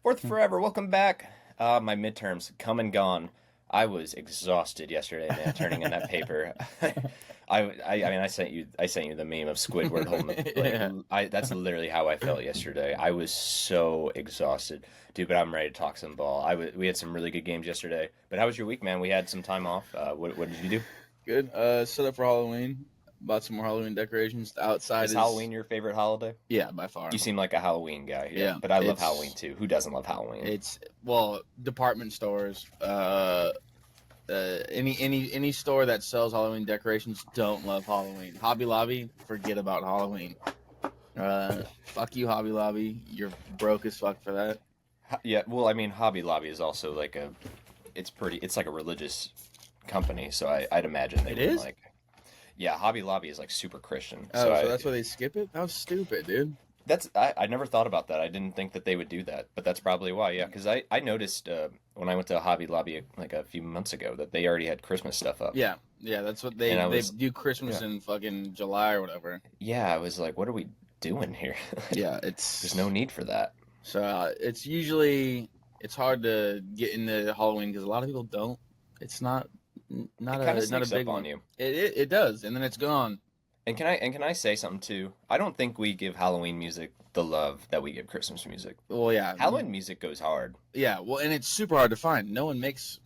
Fourth forever. Welcome back. My midterms come and gone. I was exhausted yesterday, man, turning in that paper. I mean, I sent you the meme of Squidward holding the like. Yeah, That's literally how I felt yesterday. I was so exhausted, dude. But I'm ready to talk some ball. We had some really good games yesterday. But how was your week, man? We had some time off. What did you do? good. Set up for Halloween. Bought some more Halloween decorations. The outside Is is Halloween your favorite holiday? yeah, by far. You seem like a Halloween guy. Yeah, Yeah, but I love Halloween it's too. Who doesn't love Halloween? it's well, department stores. Any store that sells Halloween decorations don't love Halloween. Hobby Lobby, forget about Halloween. Fuck you, Hobby Lobby. You're broke as fuck for that. Yeah, well, I mean, Hobby Lobby is also like it's like a religious company, so I'd imagine they It wouldn't is. like. Yeah, Hobby Lobby is like super Christian, so Oh, so that's why they skip it. That was stupid, dude. I never thought about that. I didn't think that they would do that, but that's probably why. Yeah, because I noticed when I went to Hobby Lobby like a few months ago that they already had Christmas stuff up, Yeah, yeah. That's what and I they was do Christmas yeah in fucking July or whatever. yeah I was like, what are we doing here? Yeah, There's no it's need for that. so it's usually it's hard to get into Halloween because a lot of people don't. It's not It kind of a sneaks big up on one. you. It does, and then it's gone. And can I say something too? I don't think we give Halloween music the love that we give Christmas music. Well, yeah, Halloween music goes hard. yeah. Well, and it's super hard to find. No one makes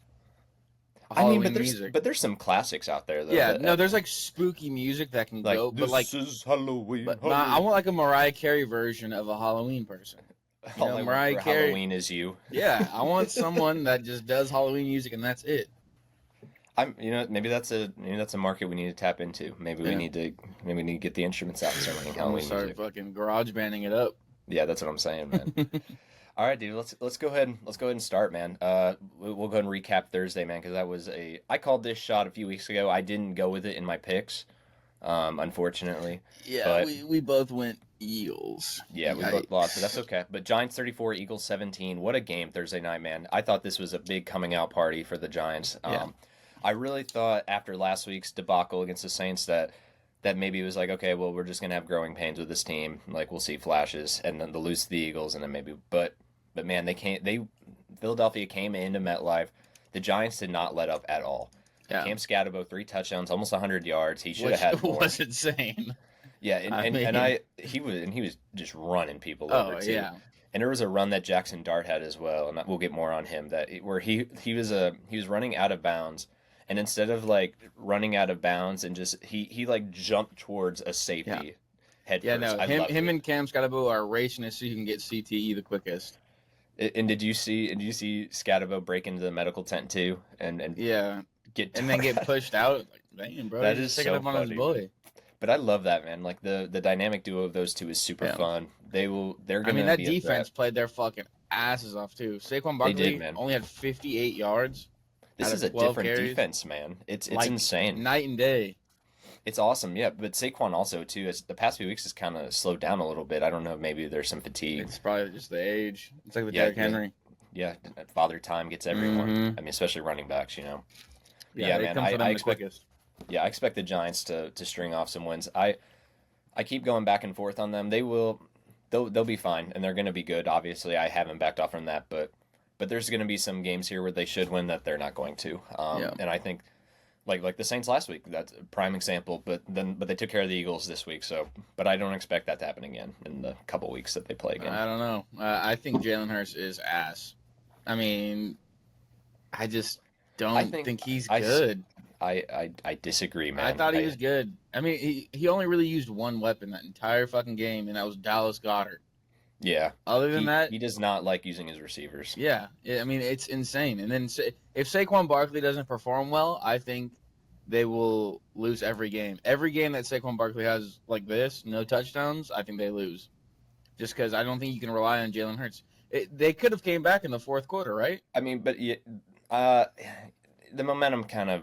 I mean, but Halloween there's music. but there's some classics out there though Yeah, that no, there's like spooky music that can like go, but like, this is Halloween, I Halloween. want like a Mariah Carey version of a Halloween person. You All know, I want Mariah for Carey. Halloween is you. Yeah, I want someone that just does Halloween music and that's it. Maybe that's a market we need to tap into. Yeah. Maybe we need to get the instruments out and start running I'm gonna Halloween start music. fucking garage banding it up. Yeah, that's what I'm saying, man. All right, dude. Let's go ahead and start, man. We'll go ahead and recap Thursday, man, because I called this shot a few weeks ago. I didn't go with it in my picks, unfortunately, Yeah, but we both went Eagles. yeah, we both lost, but that's okay. But Giants 34, Eagles 17. What a game Thursday night, man. I thought this was a big coming out party for the Giants. Yeah. I really thought after last week's debacle against the Saints that maybe it was like, okay, well, we're just gonna have growing pains with this team. Like we'll see flashes, and then they'll lose to the Eagles, and then maybe. But man, Philadelphia came into MetLife. The Giants did not let up at all. Yeah. Cam Scatterbo 3 touchdowns, almost 100 yards. He should have Which had more. was insane. Yeah, and, I and, and mean, I he was just running people over oh too. yeah. And there was a run that Jackson Dart had as well, and we'll get more on him. Where he was running out of bounds, and instead of like running out of bounds and just he like jumped towards a Yeah. safety head Yeah, first. no. I Him loved him it. and Cam Scotabo are racing to see who can get CTE the quickest. And did you see Scatabo break into the medical tent too and Yeah. get And then tore get out? pushed out. Like, damn, bro, That he's is just taking so up on his funny, man. boy. But I love that, man. Like the dynamic duo of those two is super Yeah. fun. They're I mean, gonna that be a threat. defense played their fucking asses off too. Saquon They did, Barkley man. only had 58 yards This out is of a 12 different carries. defense, man. It's Like insane. night and day. It's awesome, yeah. But Saquon also too. As the past few weeks has kind of slowed down a little bit. I don't know. Maybe there's some fatigue. It's probably just the age. It's like the Yeah, Derrick yeah, Henry. yeah. Father time gets everyone. Mm-hmm. I mean, especially running backs. But Yeah, yeah, they man. come for I them the expect. quickest. Yeah, I expect the Giants to string off some wins. I keep going back and forth on them. They will. They'll be fine, and they're going to be good. Obviously, I haven't backed off from that, but there's going to be some games here where they should win that they're not going to. Yeah. And I think like the Saints last week, that's a prime example. But they took care of the Eagles this week, so but I don't expect that to happen again in the couple weeks that they play again. I don't know. I think Jalen Hurts is ass. I mean, I just I don't think think he's I good. I disagree, I man. thought he was good. I mean, he only really used one weapon that entire fucking game, and that was Dallas Goddard. Yeah, Other than that, he does not like using his receivers. yeah, I mean, it's insane. And then if Saquon Barkley doesn't perform well, I think they will lose every game. Every game that Saquon Barkley has like this, no touchdowns, I think they lose. Just because I don't think you can rely on Jalen Hurts. They could have came back in the fourth quarter, right? I mean, but yeah, uh, the momentum kind of.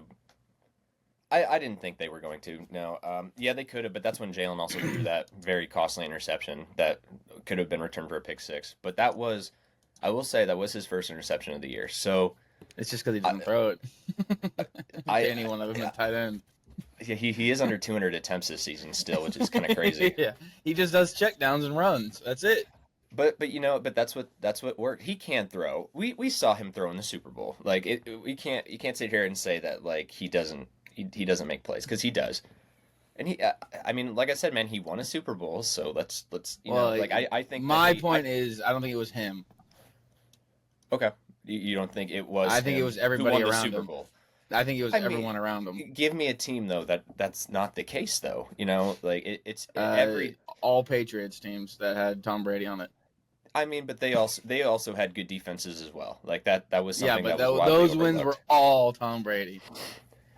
I didn't think they were going to. No. Yeah, they could have, but that's when Jalen also threw that very costly interception that could have been returned for a pick six. But I will say, that was his first interception of the year. So It's just because he I, didn't throw it I, to any one of them at tight end. yeah, he is under 200 attempts this season still, which is kind of crazy. Yeah, he just does checkdowns and runs. That's it. but that's what worked. He can throw. We saw him throw in the Super Bowl. Like we can't you can't sit here and say that like he doesn't make plays because he does. And I mean, like I said, man, he won a Super Bowl. So let's Well, like I think that my point is, I don't think it was him. okay. You don't think it was I think it him was who everybody won the around Super him. Bowl? I think it was I mean, everyone around him. give me a team though that's not the case though. Like it's Uh, all Patriots teams that had Tom Brady on it. I mean, but they also had good defenses as well. Like that was Yeah, something but that was widely those wins were overlooked. all Tom Brady.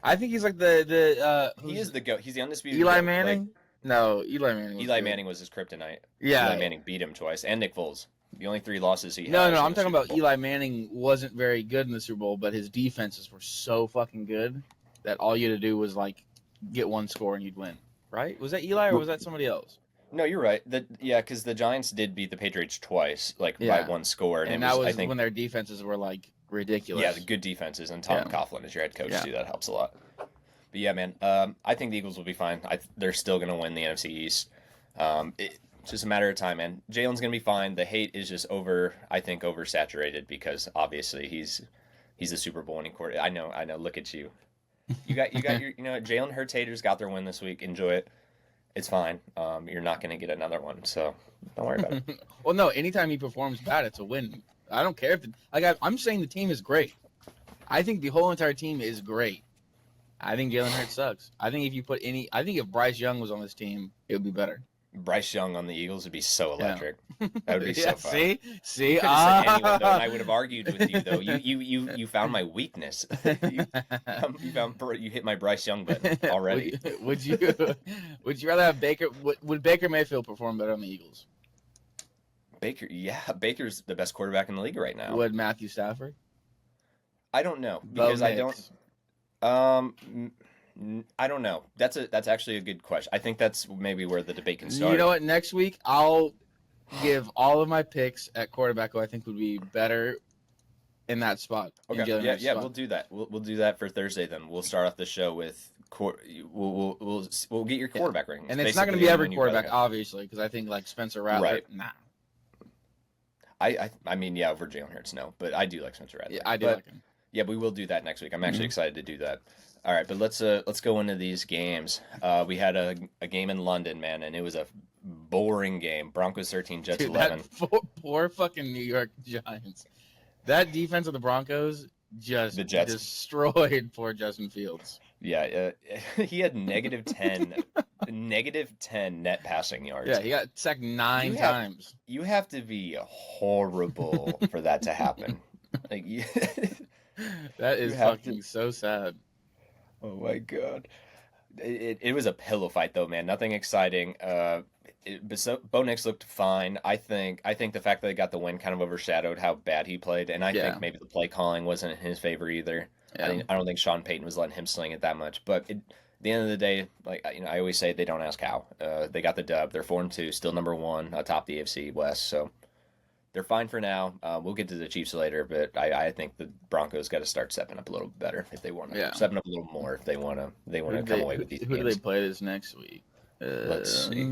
I think he's like He is the GOAT. He's the undisputed Eli GOAT. Manning. Like, No, Eli Manning. Eli Manning was his kryptonite. Yeah. Eli Manning beat him twice, and Nick Foles. The only 3 losses he No, has. no, in I'm the talking Super about Bowl. Eli Manning wasn't very good in the Super Bowl, but his defenses were so fucking good that all you had to do was like get one score and you'd win. Right? Was that Eli or was that somebody else? No, you're right. Because the Giants did beat the Patriots twice, like by Yeah. 1 score, And it that was I think when their defenses were like ridiculous. yeah, the good defenses and Tom Yeah. Coughlin as your head coach Yeah. too. That helps a lot. But yeah, man, I think the Eagles will be fine. They're still going to win the NFC East. It's just a matter of time, man. Jalen's going to be fine. The hate is just I think, oversaturated because obviously he's the Super Bowl winning quarterback. I know. Look at you. You got your Jalen Hurts haters got their win this week. Enjoy it. It's fine. You're not going to get another one, so don't worry about it. Well, no, anytime he performs bad, it's a win. I don't care if I'm saying the team is great. I think the whole entire team is great. I think Jalen Hurts sucks. I think if Bryce Young was on this team, it would be better. Bryce Young on the Eagles would be so electric. That would be so fun. See, You could have said anyone though, and I would have argued with you though. You found my weakness. You hit my Bryce Young button already. Would you rather have Baker? Would Baker Mayfield perform better on the Eagles? Baker's the best quarterback in the league right now. Would Matthew Stafford? I don't know because I don't. I don't know. That's actually a good question. I think that's maybe where the debate can start. You know what? Next week I'll give all of my picks at quarterback who I think would be better in that spot. Okay. Yeah. We'll do that. We'll do that for Thursday. Then we'll start off the show with we'll get your quarterback rankings. And it's not going to be every quarterback, obviously, because I think like Spencer Rattler. Right. Nah. I mean, yeah, over Jalen Hurts, no, but I do like Spencer Rattler. Yeah, I do like him. Yeah, we will do that next week. I'm actually excited to do that. All right, but let's go into these games. We had a game in London, man, and it was a boring game. Broncos 13, Jets 11. That poor fucking New York Giants. That defense of the Broncos just destroyed poor Justin Fields. Yeah, he had negative 10 net passing yards. Yeah, he got sacked 9 times. You have to be horrible for that to happen. Like that is fucking so sad. Oh my god. It was a pillow fight though, man. Nothing exciting. Bo Nix looked fine. I think the fact that they got the win kind of overshadowed how bad he played, and I think maybe the play calling wasn't in his favor either. Yeah. I don't think Sean Payton was letting him sling it that much. But at the end of the day, like I always say, they don't ask how. They got the dub. They're 4-2, still number 1 atop the AFC West. So they're fine for now. We'll get to the Chiefs later, but I think the Broncos got to start stepping up a little better if they want to. Stepping up a little more if they want to come away with these games. Who do they play this next week? Let's see.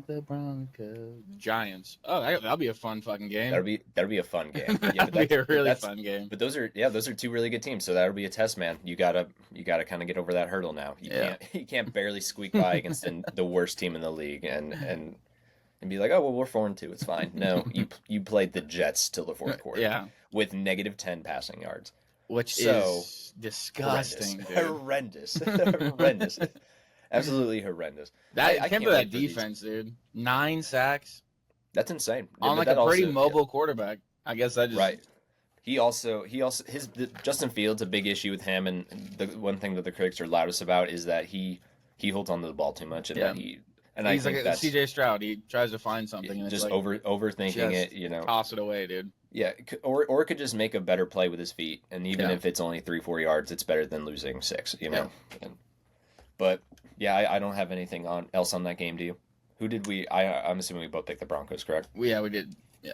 The Broncos, Giants. Oh, that'll be a fun fucking game. That'll be a fun game. Yeah, that'll be a really fun game. But those are 2 really good teams, so that'll be a test, man. You gotta kind of get over that hurdle now. You can't barely squeak by against the worst team in the league and be like, oh well, we're 4-2, it's fine. No, you played the Jets till the fourth quarter, with negative 10 passing yards, which is disgusting, horrendous. Absolutely horrendous. I can't believe that defense, dude. 9 sacks. That's insane. On like a pretty mobile quarterback. I guess that just right. Justin Fields, a big issue with him, and the one thing that the critics are loudest about is that he holds onto the ball too much, and he's like a CJ Stroud. He tries to find something and just it's like, overthinking it. Toss it away, dude. Yeah, or it could just make a better play with his feet, and even if it's only 3-4 yards, it's better than losing 6. But yeah, I don't have anything else on that game. Do you? Who did we? I'm assuming we both picked the Broncos, correct? Yeah, we did. Yeah,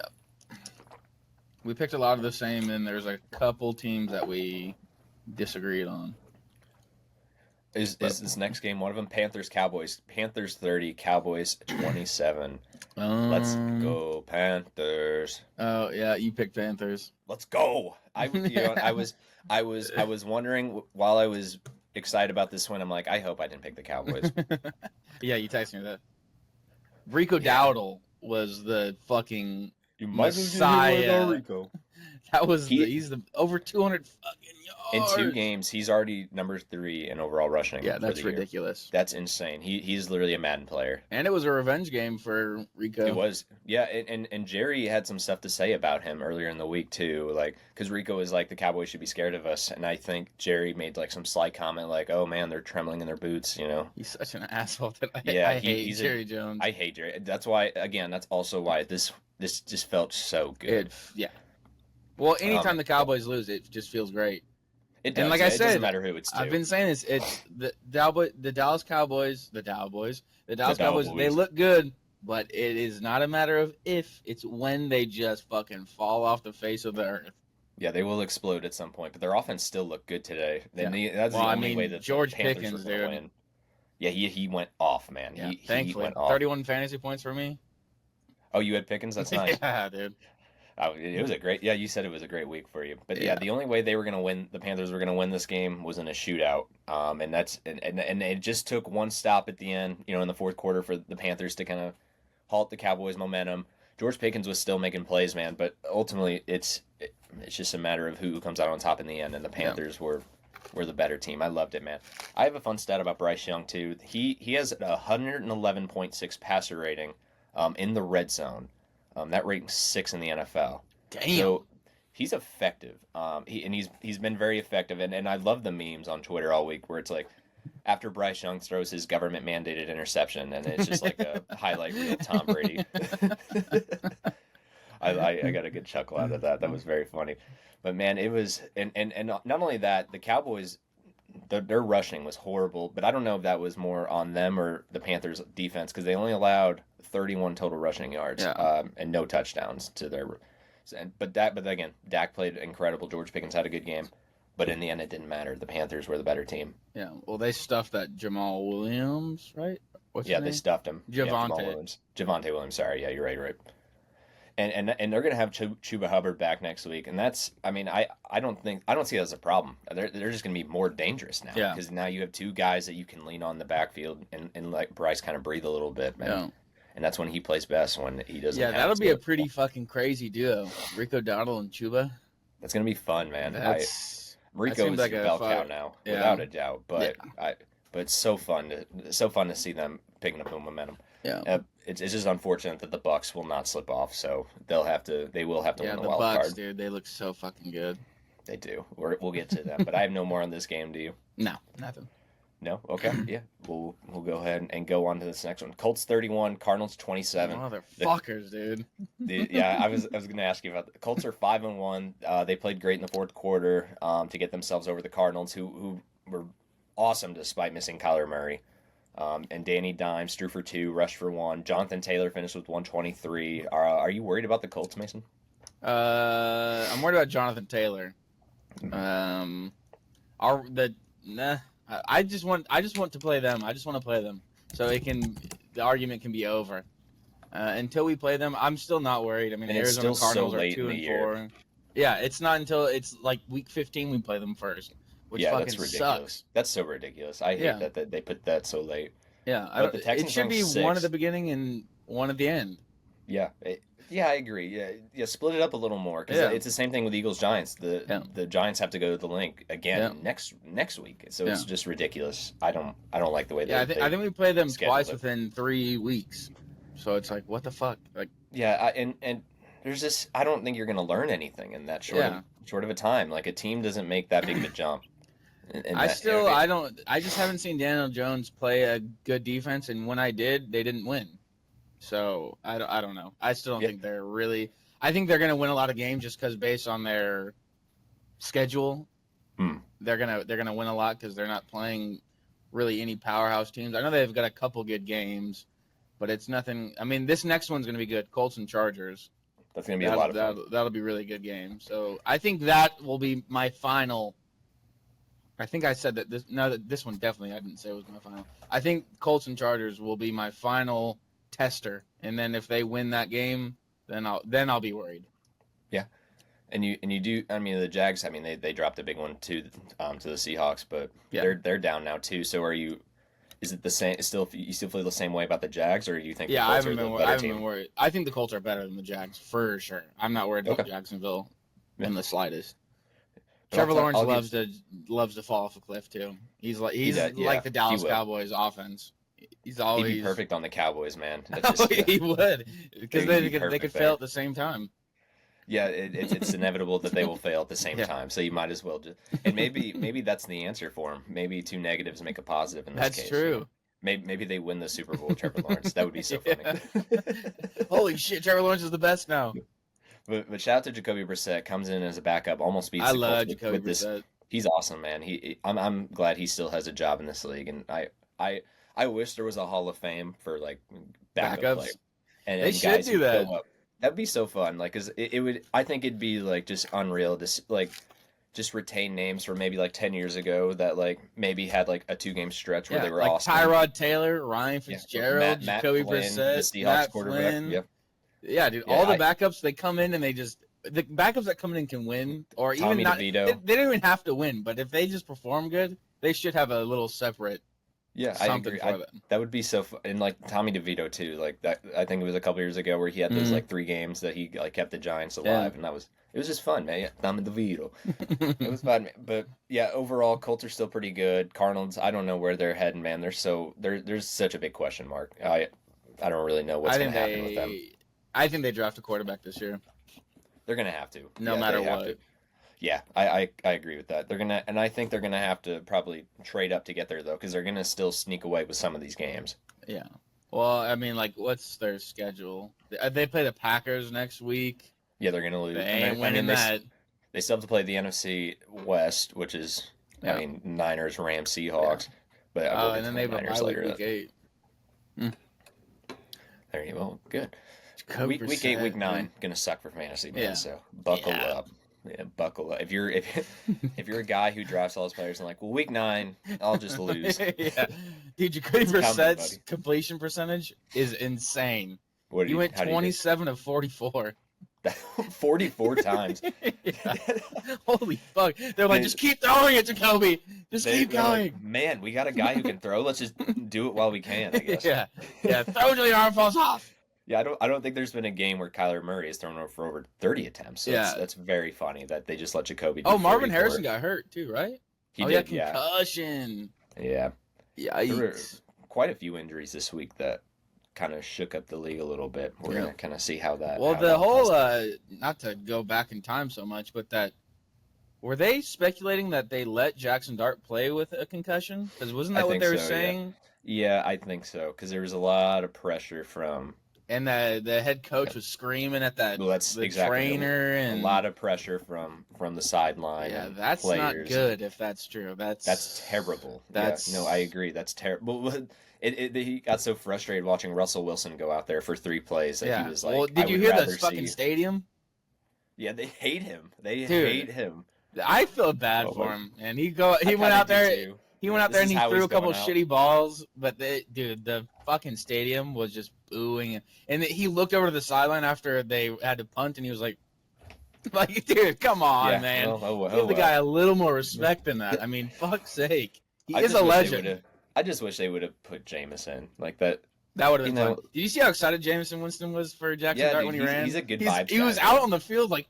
we picked a lot of the same, and there's a couple teams that we disagreed on. Is this next game one of them? Panthers Cowboys. Panthers 30, Cowboys 27. Let's Um. go Panthers. Oh yeah, you picked Panthers. Let's go. I was wondering while I was excited about this win. I'm like, I hope I didn't pick the Cowboys. Yeah, you texted me that. Rico Yeah. Dowdle was the fucking You Messiah. Rico. That was He- he's the over 200 fucking In yards. 2 games, he's already number 3 in overall rushing. Yeah, for that's the year. ridiculous. That's insane. He's literally a Madden player. And it was a revenge game for Rico. It was, yeah, and Jerry had some stuff to say about him earlier in the week too, like because Rico was like the Cowboys should be scared of us, and I think Jerry made like some sly comment like, "Oh man, they're trembling in their boots," you know. He's such an asshole. I hate he's Jerry Jones. I hate Jerry. That's why that's also why this just felt so good. Yeah. Well, anytime the Cowboys lose, it just feels great. It does. And like I it said, doesn't matter who it's to. I've been saying this. It's the Dallas Cowboys. The Dallas Cowboys. They look good, but it is not a matter of if. It's when they just fucking fall off the face of the earth. Yeah, they will explode at some point, but their offense still looked good today. Yeah. That's the only way that George the Panthers Pickens, were going to dude. win. Yeah, he went off, man. Yeah, He thankfully, went off. 31 fantasy points for me. Oh, you had Pickens? That's nice. Yeah, dude. Oh, it was a great. Yeah, you said it was a great week for you. But yeah, Yeah. the only way they were going to win, the Panthers were going to win this game, was in a shootout. And it just took one stop at the end, in the fourth quarter for the Panthers to kind of halt the Cowboys' momentum. George Pickens was still making plays, man, but ultimately it's just a matter of who comes out on top in the end. And the Panthers were the better team. I loved it, man. I have a fun stat about Bryce Young too. He has a 111.6 passer rating, in the red zone. That rating's 6 in the NFL. Damn. So he's effective. He's been very effective. And I love the memes on Twitter all week where it's like after Bryce Young throws his government mandated interception, and it's just like a highlight reel of Tom Brady. I got a good chuckle out of that. That was very funny. But man, it was and not only that, the Cowboys, their rushing was horrible, but I don't know if that was more on them or the Panthers defense, because they only allowed 31 total rushing yards, and no touchdowns to their. But again, Dak played incredible. George Pickens had a good game, but in the end, it didn't matter. The Panthers were the better team. Yeah. Well, they stuffed that Jamal Williams, right? What's his name? They stuffed him. Javonte. Javonte Williams. Sorry, yeah, you're right. And they're gonna have Chuba Hubbard back next week, and that's, I mean, I don't see that as a problem. They're just gonna be more dangerous now, because now you have two guys that you can lean on in the backfield and let Bryce kind of breathe a little bit, man. Yeah. And that's when he plays best, when he doesn't. Yeah, that'll be a pretty fucking crazy duo, Rico Dowdle and Chuba. That's gonna be fun, man. Rico is like a bell cow now, without a doubt. But but it's so fun to see them picking up the momentum. Yeah. It's just unfortunate that the Bucks will not slip off, so they will have to win the wild Bucks, card. Dude, they look so fucking good. They do. We'll get to them, but I have no more on this game. Do you? No, nothing. No? Okay. Yeah. We'll go ahead and go on to this next one. Colts 31, Cardinals 27. Motherfuckers, dude. I was going to ask you about the Colts are 5-1. They played great in the fourth quarter to get themselves over the Cardinals, who were awesome despite missing Kyler Murray. And Danny Dimes threw for 2, rushed for 1. Jonathan Taylor finished with 123. Are you worried about the Colts, Mason? I'm worried about Jonathan Taylor. I just want to play them. I just want to play them, so the argument can be over. Until we play them, I'm still not worried. I mean, the Arizona Cardinals are 2-4. Yeah, it's not until it's like week 15 we play them first. Which fucking that's ridiculous. Sucks. That's so ridiculous. I hate that they put that so late. Yeah, but the Texans it should be 6. one at the beginning and one at the end. Yeah, I agree. Yeah, split it up a little more, because it's the same thing with Eagles Giants. The Giants have to go to the link again next week, so it's just ridiculous. I don't like the way I think we play them twice within 3 weeks, so it's like, what the fuck? Like, and there's this. I don't think you're going to learn anything in that short of a time. Like, a team doesn't make that big of a jump. I just haven't seen Daniel Jones play a good defense, and when I did, they didn't win. So I don't know. I still don't think they're really. I think they're gonna win a lot of games just because based on their schedule, they're gonna win a lot because they're not playing really any powerhouse teams. I know they've got a couple good games, but it's nothing. I mean, this next one's gonna be good. Colts and Chargers. That's gonna be a lot of fun. That'll be a really good game. So I think that will be my final I think I said that this. No, that this one definitely I didn't say was my final. I think Colts and Chargers will be my final tester, and then if they win that game, then I'll be worried. Yeah. And you do. I mean, the Jags. I mean, they dropped a big one to the Seahawks, but Yeah, they're down now too. So are you? Is it the same? Still, you still feel the same way about the Jags, or do you think the yeah. Colts are the I better haven't been team? worried. I think the Colts are better than the Jags for sure. I'm not worried about Okay. Jacksonville Yeah. in the slightest. But Trevor Lawrence I'll give. loves to fall off a cliff too. He He's does. like Yeah, the he Dallas will. Cowboys offense. He's He'd be always perfect on the Cowboys, man. That's just he would because he'd be they could perfect fail there. at the same time. Yeah, it's inevitable that they will fail at the same Yeah, time. So you might as well just and maybe that's the answer for him. Maybe two negatives make a positive in this that's case. You know, true. maybe they win the Super Bowl with Trevor Lawrence. That would be so funny. Yeah. Holy shit, Trevor Lawrence is the best now. But shout out to Jacoby Brissett, comes in as a backup, almost beats I the Colts love Jacoby with this. Brissett. He's awesome, man. I'm glad he still has a job in this league, and I I wish there was a Hall of Fame for like backup player Backups. They and should guys do who that. show up. That'd be so fun. Like, cause it would. I think it'd be like just unreal to like just retain names from maybe like 10 years ago that like maybe had like a 2 game stretch where Yeah, they were like awesome. Tyrod Taylor, Ryan Yeah, Fitzgerald, Matt Jacoby Flynn, the Brissett, Seahawks Matt quarterback. Flynn. Yeah, Yeah, dude, yeah. all the backups they come in and the backups that come in can win, or even Tommy not. DeVito. They don't even have to win, but if they just perform good, they should have a little separate Yeah, I something agree. for them. That would be so fun. And like Tommy DeVito too. Like that, I think it was a couple years ago where he had those Mhm. like 3 games that he like kept the Giants Yeah. alive, and it was just fun, man. Yeah, Tommy DeVito. It was fun, but yeah, overall, Colts are still pretty good. Cardinals, I don't know where they're heading, man. There's such a big question mark. I don't really know what's I going think to happen with them. I think they draft a quarterback this year, They're going to have to. no Yeah, matter they have what. to. Yeah, I agree with that. They're gonna, and I think they're gonna have to probably trade up to get there though, because they're gonna still sneak away with some of these games. Yeah. Well, I mean, like, what's their schedule? They play the Packers next week. Yeah, they're gonna lose. They And ain't I winning mean, that. they still have to play the NFC West, which is, I Yeah. mean, Niners, Rams, Seahawks. But Oh, we'll get and to then the they have a Niners bye week, later. week 8. There you go. Good. Jacoby Week 8, week Brissett, 9, gonna suck for fantasy, man. Yeah. So buckle Yeah. up. Yeah, buckle up. If you're if you're a guy who drafts all his players and like, well, week 9, I'll just lose. Yeah. Dude, Jacoby It's coming, Brissett's buddy. completion percentage is insane. What He went how do you 27 of 44. do? 44 times. Yeah. Holy fuck. They're like, just keep throwing it, Jacoby. Just keep They're going. like, man, we got a guy who can throw. Let's just do it while we can, I guess. Yeah. Yeah. Throw until your arm falls off. Yeah, I don't think there's been a game where Kyler Murray has thrown for over 30 attempts. So Yeah. that's very funny that they just let Jacoby do Oh, Marvin 44. Harrison got hurt too, right? He oh, did, yeah, concussion. yeah. There were Yikes. quite a few injuries this week that kind of shook up the league a little bit. We're Yeah. gonna kind of see how that. Well, how the that whole plays. not to go back in time so much, but that were they speculating that they let Jackson Dart play with a concussion? Because wasn't I that what think they were so, yeah. saying? Yeah, I think so because there was a lot of pressure from. And the head coach was screaming at Well, that's the exactly trainer a and lot of pressure from the sideline. yeah, and that's players. not good if that's true. That's terrible. That's Yeah, no, I agree. That's terrible. He got so frustrated watching Russell Wilson go out there for 3 plays that yeah. he was like, well, I did you would hear rather the fucking see. stadium? Yeah, they hate him. They Dude. hate him. I feel bad Oh, for my- him, and he I went kinda out do there. too. He went out This there and is he how threw he's a couple going out. shitty balls, but dude, the fucking stadium was just booing. And he looked over to the sideline after they had to punt, and he was like, dude, come on, Yeah, man. well, Give the guy a little more respect than that. I mean, fuck's sake. He I is just a wish they legend. would've- I just wish they would have put Jameson like that. That would have been you know- fun. Did you see how excited Jameson Winston was for Jackson Yeah, Dart dude, when he he's- ran? he's a good vibes He was guy, out man. on the field like.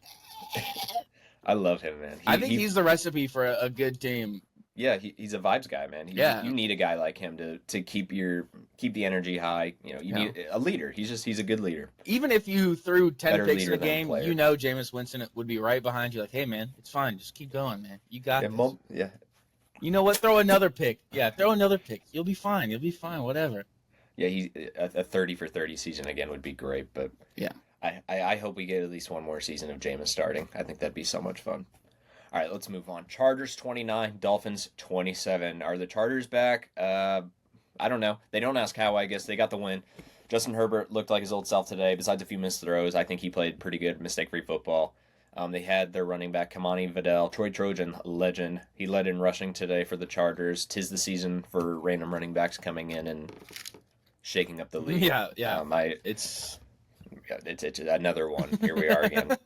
I love him, man. I think he's the recipe for a good team. Yeah, he's a vibes guy, man. Yeah. You need a guy like him to keep the energy high. You know, you need a leader. He's a good leader. Even if you threw 10 Better picks in leader a than a game, player. you know Jameis Winston would be right behind you like, hey, man, it's fine. Just keep going, man. You got Yeah, this. yeah. You know what? Throw another pick. Yeah, throw another pick. You'll be fine. You'll be fine. Whatever. Yeah, a 30 for 30 season again would be great, but Yeah. I hope we get at least one more season of Jameis starting. I think that'd be so much fun. All right, let's move on. Chargers 29, Dolphins 27. Are the Chargers back? I don't know. They don't ask how, I guess. They got the win. Justin Herbert looked like his old self today. Besides a few missed throws, I think he played pretty good, mistake-free football. They had their running back Kamani Vidal, Troy Trojan, legend. He led in rushing today for the Chargers. 'Tis the season for random running backs coming in and shaking up the league. Yeah, yeah. I It's it's another one. Here we are again.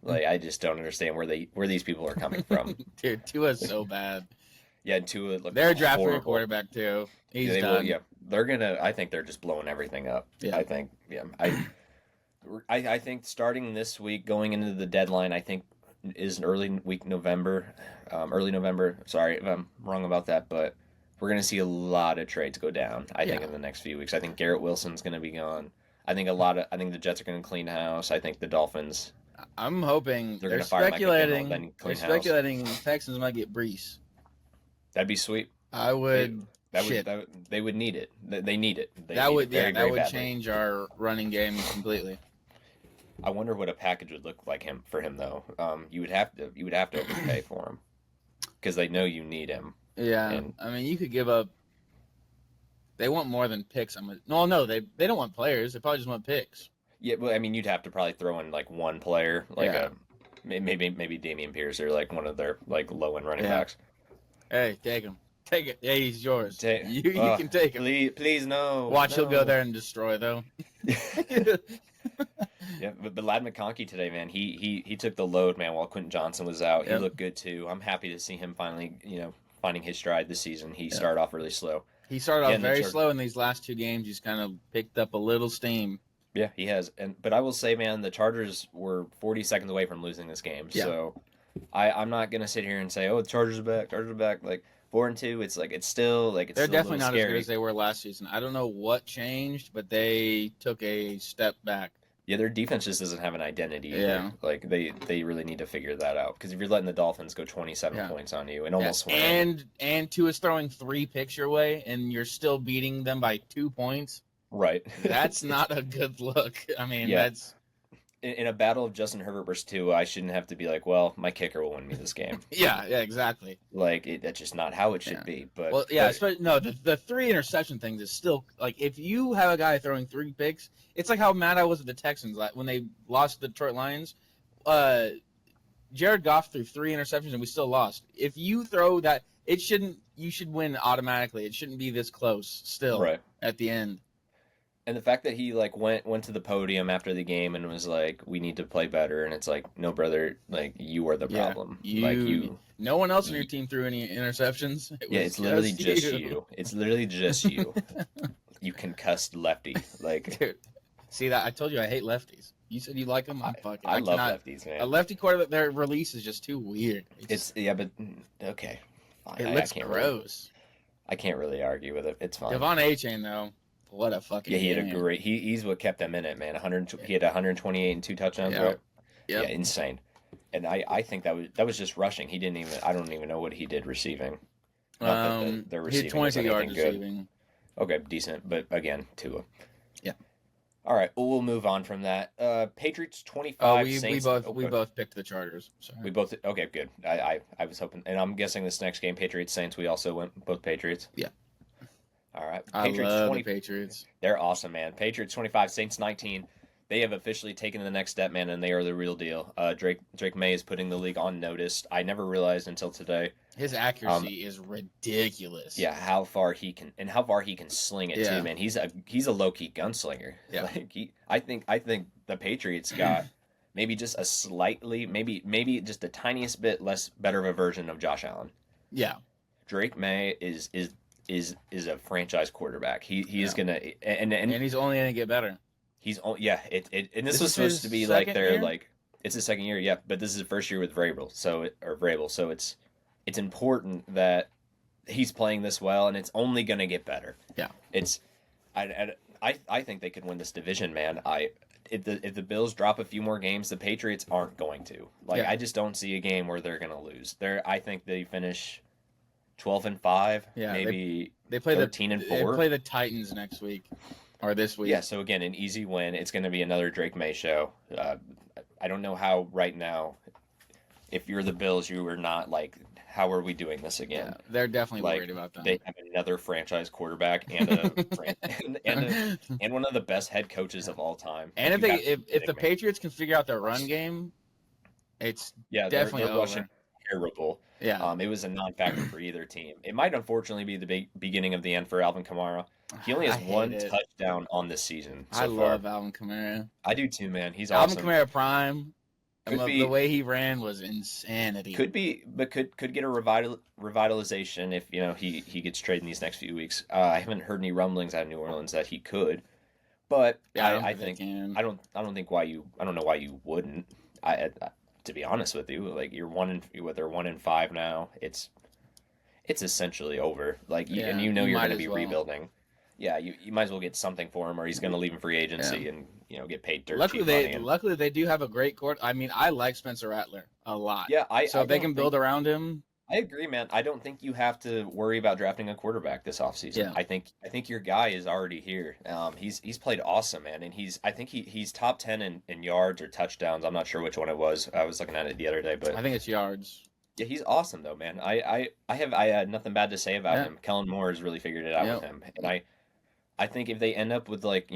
Like I just don't understand where these people are coming from. dude, Tua's so bad. Yeah, Tua looked They're drafting a horrible. quarterback too. He's They done. will, yeah, they're gonna. I think they're just blowing everything up. Yeah. I think, yeah, I think starting this week, going into the deadline, I think is an early week November, early November. Sorry if I'm wrong about that, but we're gonna see a lot of trades go down. I think Yeah. in the next few weeks. I think Garrett Wilson's gonna be gone. I think the Jets are gonna clean house. I think the Dolphins. I'm hoping They're they're gonna fire Mike speculating. McDaniel, then They're clean house. speculating Texans might get Brees. That'd be sweet. I would. They would need it. They need it. They That need would it very, that very would badly. change our running game completely. I wonder what a package would look like for him though. You would have to overpay for him because they know you need him. Yeah, And- I mean, you could give up. They want more than picks. No, they don't want players. They probably just want picks. Yeah, well, I mean, you'd have to probably throw in like one player, like Yeah. maybe Damian Pierce or like one of their like low end running Yeah. backs. Hey, take him. Take it. Yeah, he's yours. Ta- you can take him. Please no. Watch, he'll go no. there and destroy though. Yeah, but Lad McConkey today, man, he took the load, man, while Quentin Johnson was out. Yep. He looked good too. I'm happy to see him finally, finding his stride this season. He started off really slow. He started Yeah, off and very slow in these last two games. He's kind of picked up a little steam. Yeah, he has. But I will say, man, the Chargers were 40 seconds away from losing this game. Yeah. So I'm not gonna sit here and say, oh, the Chargers are back. Chargers are back. Like 4-2. It's like it's still like it's They're still a definitely little not as scary. good as they were last season. I don't know what changed, but they took a step back. Yeah, their defense just doesn't have an identity. Either. Yeah. Like they really need to figure that out because if you're letting the Dolphins go 27 Yeah. points on you and almost win, And Tua's throwing 3 picks your way, and you're still beating them by 2 points. right? That's not a good look. I mean, Yeah. that's in a battle of Justin Herbert versus Tua, I shouldn't have to be like, well, my kicker will win me this game. yeah, exactly. Like that's just not how it should Yeah. be. But Well, yeah, but- especially, no, the 3 interception things is still like if you have a guy throwing 3 picks, it's like how mad I was at the Texans when they lost the Detroit Lions. Jared Goff threw 3 interceptions and we still lost. If you throw that, you should win automatically. It shouldn't be this close still right. at the end. And the fact that he like went to the podium after the game and was like, "We need to play better," and it's like, "No, brother, like you are the Yeah, problem. Like you, No one else on your team threw any interceptions. It yeah, was it's literally just you. It's literally just you. You concussed lefty. Like Dude, see that? I told you I hate lefties. You said you like them. I love lefties, A man. lefty quarterback, their release is just too weird. It's yeah, but okay, fine. It I looks can't gross. I can't really argue with it. It's fine. Devon A-Chain though, what a fucking Yeah, he had a game. great. He's what kept them in it, man. He had 128 and 2 touchdowns, Yeah. right? Yep. Yeah, insane. And I think that was just rushing. He didn't even. I don't even know what he did receiving. Not that their He receiving had was 22 yards anything good. receiving. Okay, decent, but again, Tua. Yeah. All right, well, we'll move on from that. Patriots 25. Oh, we Saints. both picked the Chargers. Sorry. We both. Okay, good. I was hoping, and I'm guessing this next game, Patriots Saints. We also went both Patriots. Yeah. All right, I Patriots love 20. the Patriots. They're awesome, man. Patriots 25, Saints 19. They have officially taken the next step, man, and they are the real deal. Drake May is putting the league on notice. I never realized until today. His accuracy is ridiculous. Yeah, how far he can sling it Yeah. too, man. He's a low key gunslinger. Yeah. Like I think the Patriots got maybe just a slightly maybe just the tiniest bit less better of a version of Josh Allen. Yeah. Drake May is a franchise quarterback. He is gonna and he's only gonna get better. he's yeah and this Is was this supposed his to be like second their year? like it's his second year, yeah, but this is his first year with Vrabel, so it's important that he's playing this well, and it's only going to get better. Yeah. It's I think they could win this division, man. If the Bills drop a few more games, the Patriots aren't going to. Like Yeah. I just don't see a game where they're going to lose. I think they finish 12-5, Yeah, maybe They play 13-4. They play the Titans next week or this week. Yeah, so again, an easy win. It's going to be another Drake May show. I don't know how right now, if you're the Bills, you are not like, how are we doing this again? Yeah, they're definitely Like, worried about that. They have another franchise quarterback and and one of the best head coaches of all time. And You have to be if the kidding me. Patriots can figure out their run game, It's Yeah, definitely their rushing over. terrible. Yeah. It was a non-factor for either team. It might unfortunately be the beginning of the end for Alvin Kamara. He only I has hate one it. touchdown on this season I so far. love Alvin Kamara. I do too, man. He's Alvin awesome. Kamara prime. Could The be way he ran was insanity. Could be, but could get a revitalization if he gets traded in these next few weeks. I haven't heard any rumblings out of New Orleans that he could, but Yeah, I don't I think they think can. I don't think why you I don't know why you wouldn't. To be honest with you, like you're they're 1-5 now. It's essentially over. Like and Yeah, you you're might going to as be well. rebuilding. Yeah, you might as well get something for him, or he's going to leave him free Yeah. agency and get paid dirt cheap money. Luckily they do have a great court. I mean, I like Spencer Rattler a lot. Yeah, So if they can build around him, I agree, man. I don't think you have to worry about drafting a quarterback this offseason. yeah. I think your guy is already here. He's played awesome, man, and I think he's top 10 in yards or touchdowns. I'm not sure which one it was. I was looking at it the other day, but I think it's yards. yeah, he's awesome though, man. I had nothing bad to say about Yeah. him. Kellen Moore has really figured it out Yep. with him, and I think if they end up with like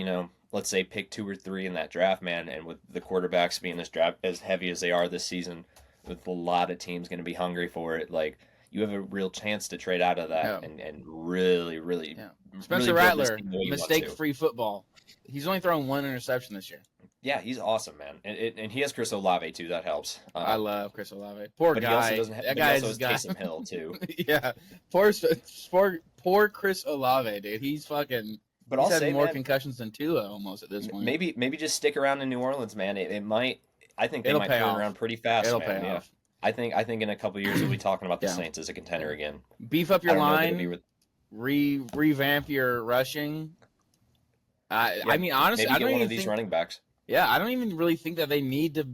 let's say pick 2 or 3 in that draft, man, and with the quarterbacks being this draft as heavy as they are this season, with a lot of teams going to be hungry for it, like you have a real chance to trade out of that Yeah. and really, really, Yeah. really Spencer build this Rattler, team the way you want to. mistake-free football. He's only thrown 1 interception this year. Yeah, he's awesome, man, and he has Chris Olave too. That helps. I love Chris Olave. Poor but guy. he also doesn't. That But he guy also is has guy. Taysom Hill too. Yeah. Poor Chris Olave, dude. He's fucking. But He's I'll had say, more man, concussions than Tua almost at this point. maybe just stick around in New Orleans, man. It might. I think they It'll might pay turn off. around pretty fast, It'll man. pay Yeah. off. I think in a couple of years we'll be talking about the Yeah. Saints as a contender again. Beef up your I don't know if it'll line. be with- Revamp your rushing. Yeah, I mean, honestly, maybe I get don't one even of these think. running backs. Yeah, I don't even really think that they need to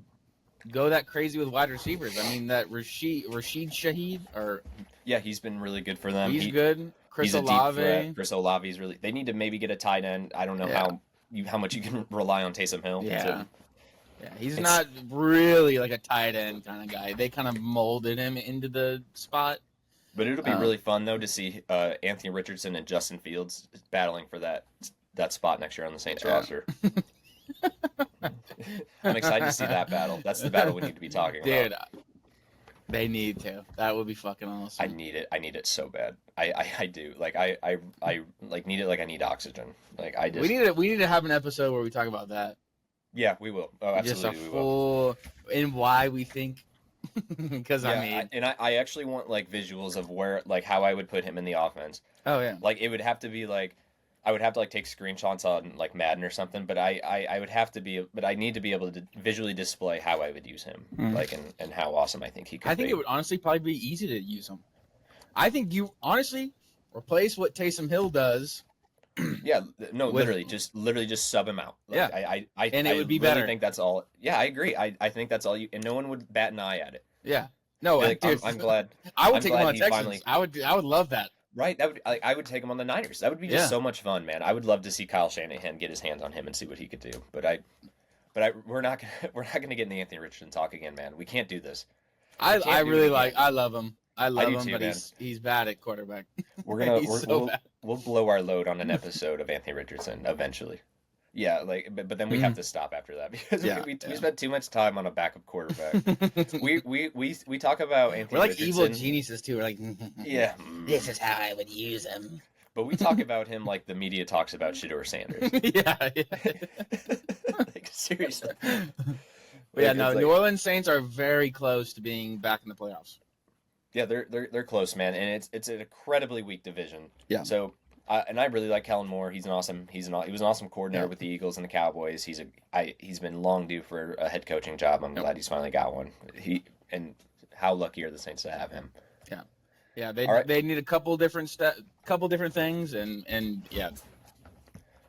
go that crazy with wide receivers. I mean, that Rashid Shaheed, or Yeah, he's been really good for them. he's good. Chris He's a deep Olave. threat. Chris Olave's really. They need to maybe get a tight end. I don't know Yeah. how much you can rely on Taysom Hill. Yeah. Yeah, he's It's- not really like a tight end kind of guy. They kind of molded him into the spot. But it'll be really fun though to see Anthony Richardson and Justin Fields battling for that spot next year on the Saints roster. I'm excited to see that battle. That's the battle we need to be talking Dude, about. they need to. That would be fucking I awesome. need it. I need it so bad. I do. Like I like need it like I need oxygen. Like I just We need to have an episode where we talk about that. Yeah, we will. Oh, Just a absolutely we will. full and why we think. Because Yeah, I actually want like visuals of where like how I would put him in the offense. oh yeah, Like it would have to be like I would have to like take screenshots on like Madden or something, but I would have to be but I need to be able to visually display how I would use him. Like and how awesome I think he could I think be. it would honestly probably be easy to use him. I think you honestly replace what Taysom Hill does. Yeah, no, with- literally just sub him out. Like, Yeah. I And it would be really better. think that's all. Yeah, I agree. I think that's all you, and no one would bat an eye at it. Yeah. No, Like, dude, I'm glad. I would I'm take him glad on he Texans. finally- I would love that. Right, that would I would take him on the Niners. That would be just Yeah. so much fun, man. I would love to see Kyle Shanahan get his hands on him and see what he could do. But we're not gonna get in the Anthony Richardson talk again, man. We can't do this. I can't do really it like. again. I love him. I love do him, too, but man. he's bad at quarterback. We're gonna He's so bad. we'll blow our load on an episode of Anthony Richardson eventually. Yeah, like but then we have to stop after that because Yeah, we yeah. spent too much time on a backup quarterback. we talk about Anthony We're like Richardson. evil geniuses too. We're like, Yeah, this is how I would use him. but we talk about him like the media talks about Shedeur Sanders. yeah. Like seriously. But yeah, Like, no. it's New like- Orleans Saints are very close to being back in the playoffs. Yeah, they're close, man, and it's an incredibly weak division. Yeah. So, and I really like Kellen Moore. He was an awesome coordinator Yeah. with the Eagles and the Cowboys. He's been long due for a head coaching job. I'm glad he's finally got one. How lucky are the Saints to have him? Yeah, All right. they need a couple different things, and yeah,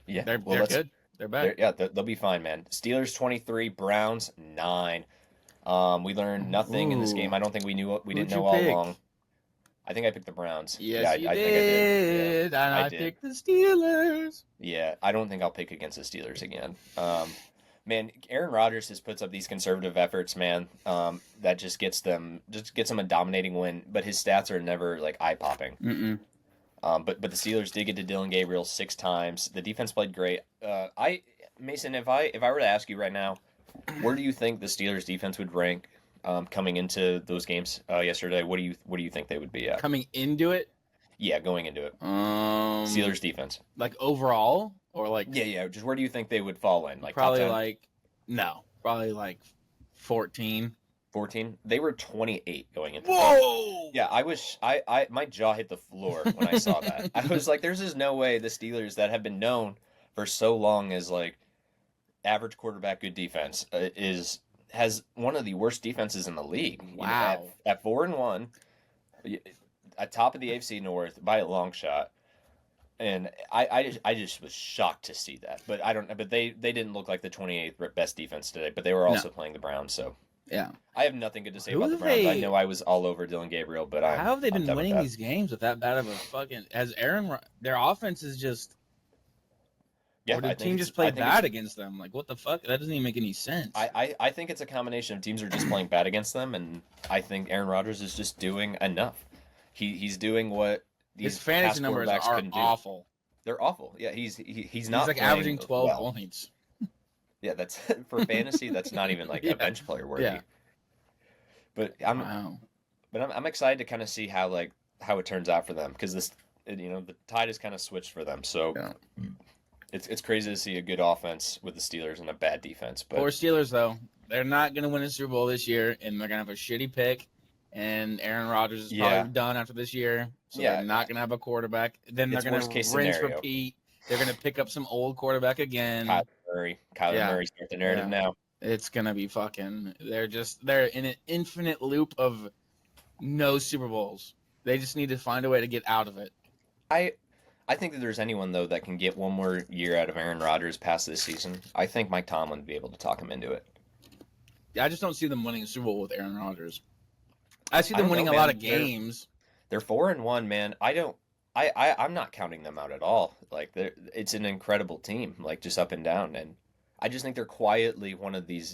Yeah, they're well, good. They're back. they'll be fine, man. Steelers 23, Browns 9. We learned nothing in this Ooh. game. I don't think we didn't Who'd know you all pick? along. I think I picked the Browns. Yes, yeah, you I did. think I did. And I I did. picked the Steelers. Yeah, I don't think I'll pick against the Steelers again. Man, Aaron Rodgers just puts up these conservative efforts, man. That just gets them a dominating win. But his stats are never like eye popping. Mm-mm. But the Steelers did get to Dylan Gabriel 6 times. The defense played great. Mason, if I were to ask you right now, where do you think the Steelers defense would rank coming into those games yesterday? What do you think they would be at? Coming into it, Yeah, going into it. um, Steelers defense. like overall or like Yeah, yeah. Just where do you think they would fall in? Like top probably 10, like no, probably like 14. 14? They were 28 going into the game. Whoa! Yeah, I my jaw hit the floor when I saw that. I was like, there's just no way the Steelers that have been known for so long as like average quarterback, good defense, is has one of the worst defenses in the league. You know, Wow. at 4-1, at top of the AFC North by a long shot. And I just was shocked to see that. But I don't. But they didn't look like the 28th best defense today. But they were No. also playing the Browns, so Yeah. I have nothing good to say Who about the have Browns. I they- know I was all over Dylan Gabriel, but How have they I'm been done with winning that. these games with that bad of a fucking? Has their offense is just? Yeah, Or did I the think team it's- just play I think bad against them? Like what the fuck? That doesn't even make any sense. I think it's a combination of teams are just playing bad against them, and I think Aaron Rodgers is just doing enough. He's doing what these His fantasy past numbers quarterbacks are couldn't do. awful. They're awful. Yeah, he's not He's like playing averaging 12 well. points. Yeah, that's for fantasy. That's not even like Yeah. a bench player worthy. Yeah. But I'm Wow. I'm excited to kind of see how it turns out for them because the tide has kind of switched for them. So Yeah. it's crazy to see a good offense with the Steelers and a bad defense. But Poor Steelers though. They're not gonna win a Super Bowl this year, and they're gonna have a shitty pick. And Aaron Rodgers is Yeah. probably done after this year, so Yeah. they're not gonna have a quarterback. Then they're It's gonna worst case rinse, scenario. repeat. They're gonna pick up some old quarterback again. Kyler Yeah. Murray start the narrative Yeah. now. It's gonna be fucking. They're in an infinite loop of no Super Bowls. They just need to find a way to get out of it. I think that there's anyone though that can get one more year out of Aaron Rodgers past this season. I think Mike Tomlin would be able to talk him into it. I just don't see them winning a Super Bowl with Aaron Rodgers. I see I them don't winning know, a lot man. of games. They're 4-1, man. I'm not counting them out at all. Like it's an incredible team, like just up and down, and I just think they're quietly one of the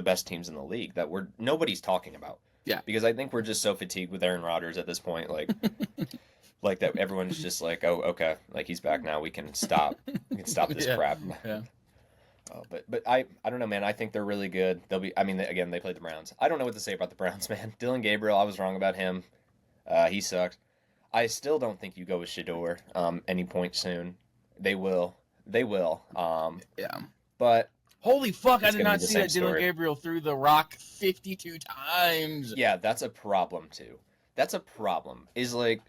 best teams in the league that nobody's talking about. Yeah. Because I think we're just so fatigued with Aaron Rodgers at this point, like that everyone's just like, oh, okay, like he's back now. We can stop this Yeah. crap. Yeah. But I don't know, man. I think they're really good. I mean, again, they played the Browns. I don't know what to say about the Browns, man. Dylan Gabriel, I was wrong about him. He sucked. I still don't think you go with Shador any point soon. They will. Yeah. But Holy fuck! I It's did gonna not be the see same that Dylan story. Gabriel threw the rock 52 times. yeah, that's a problem too. That's a problem. Is like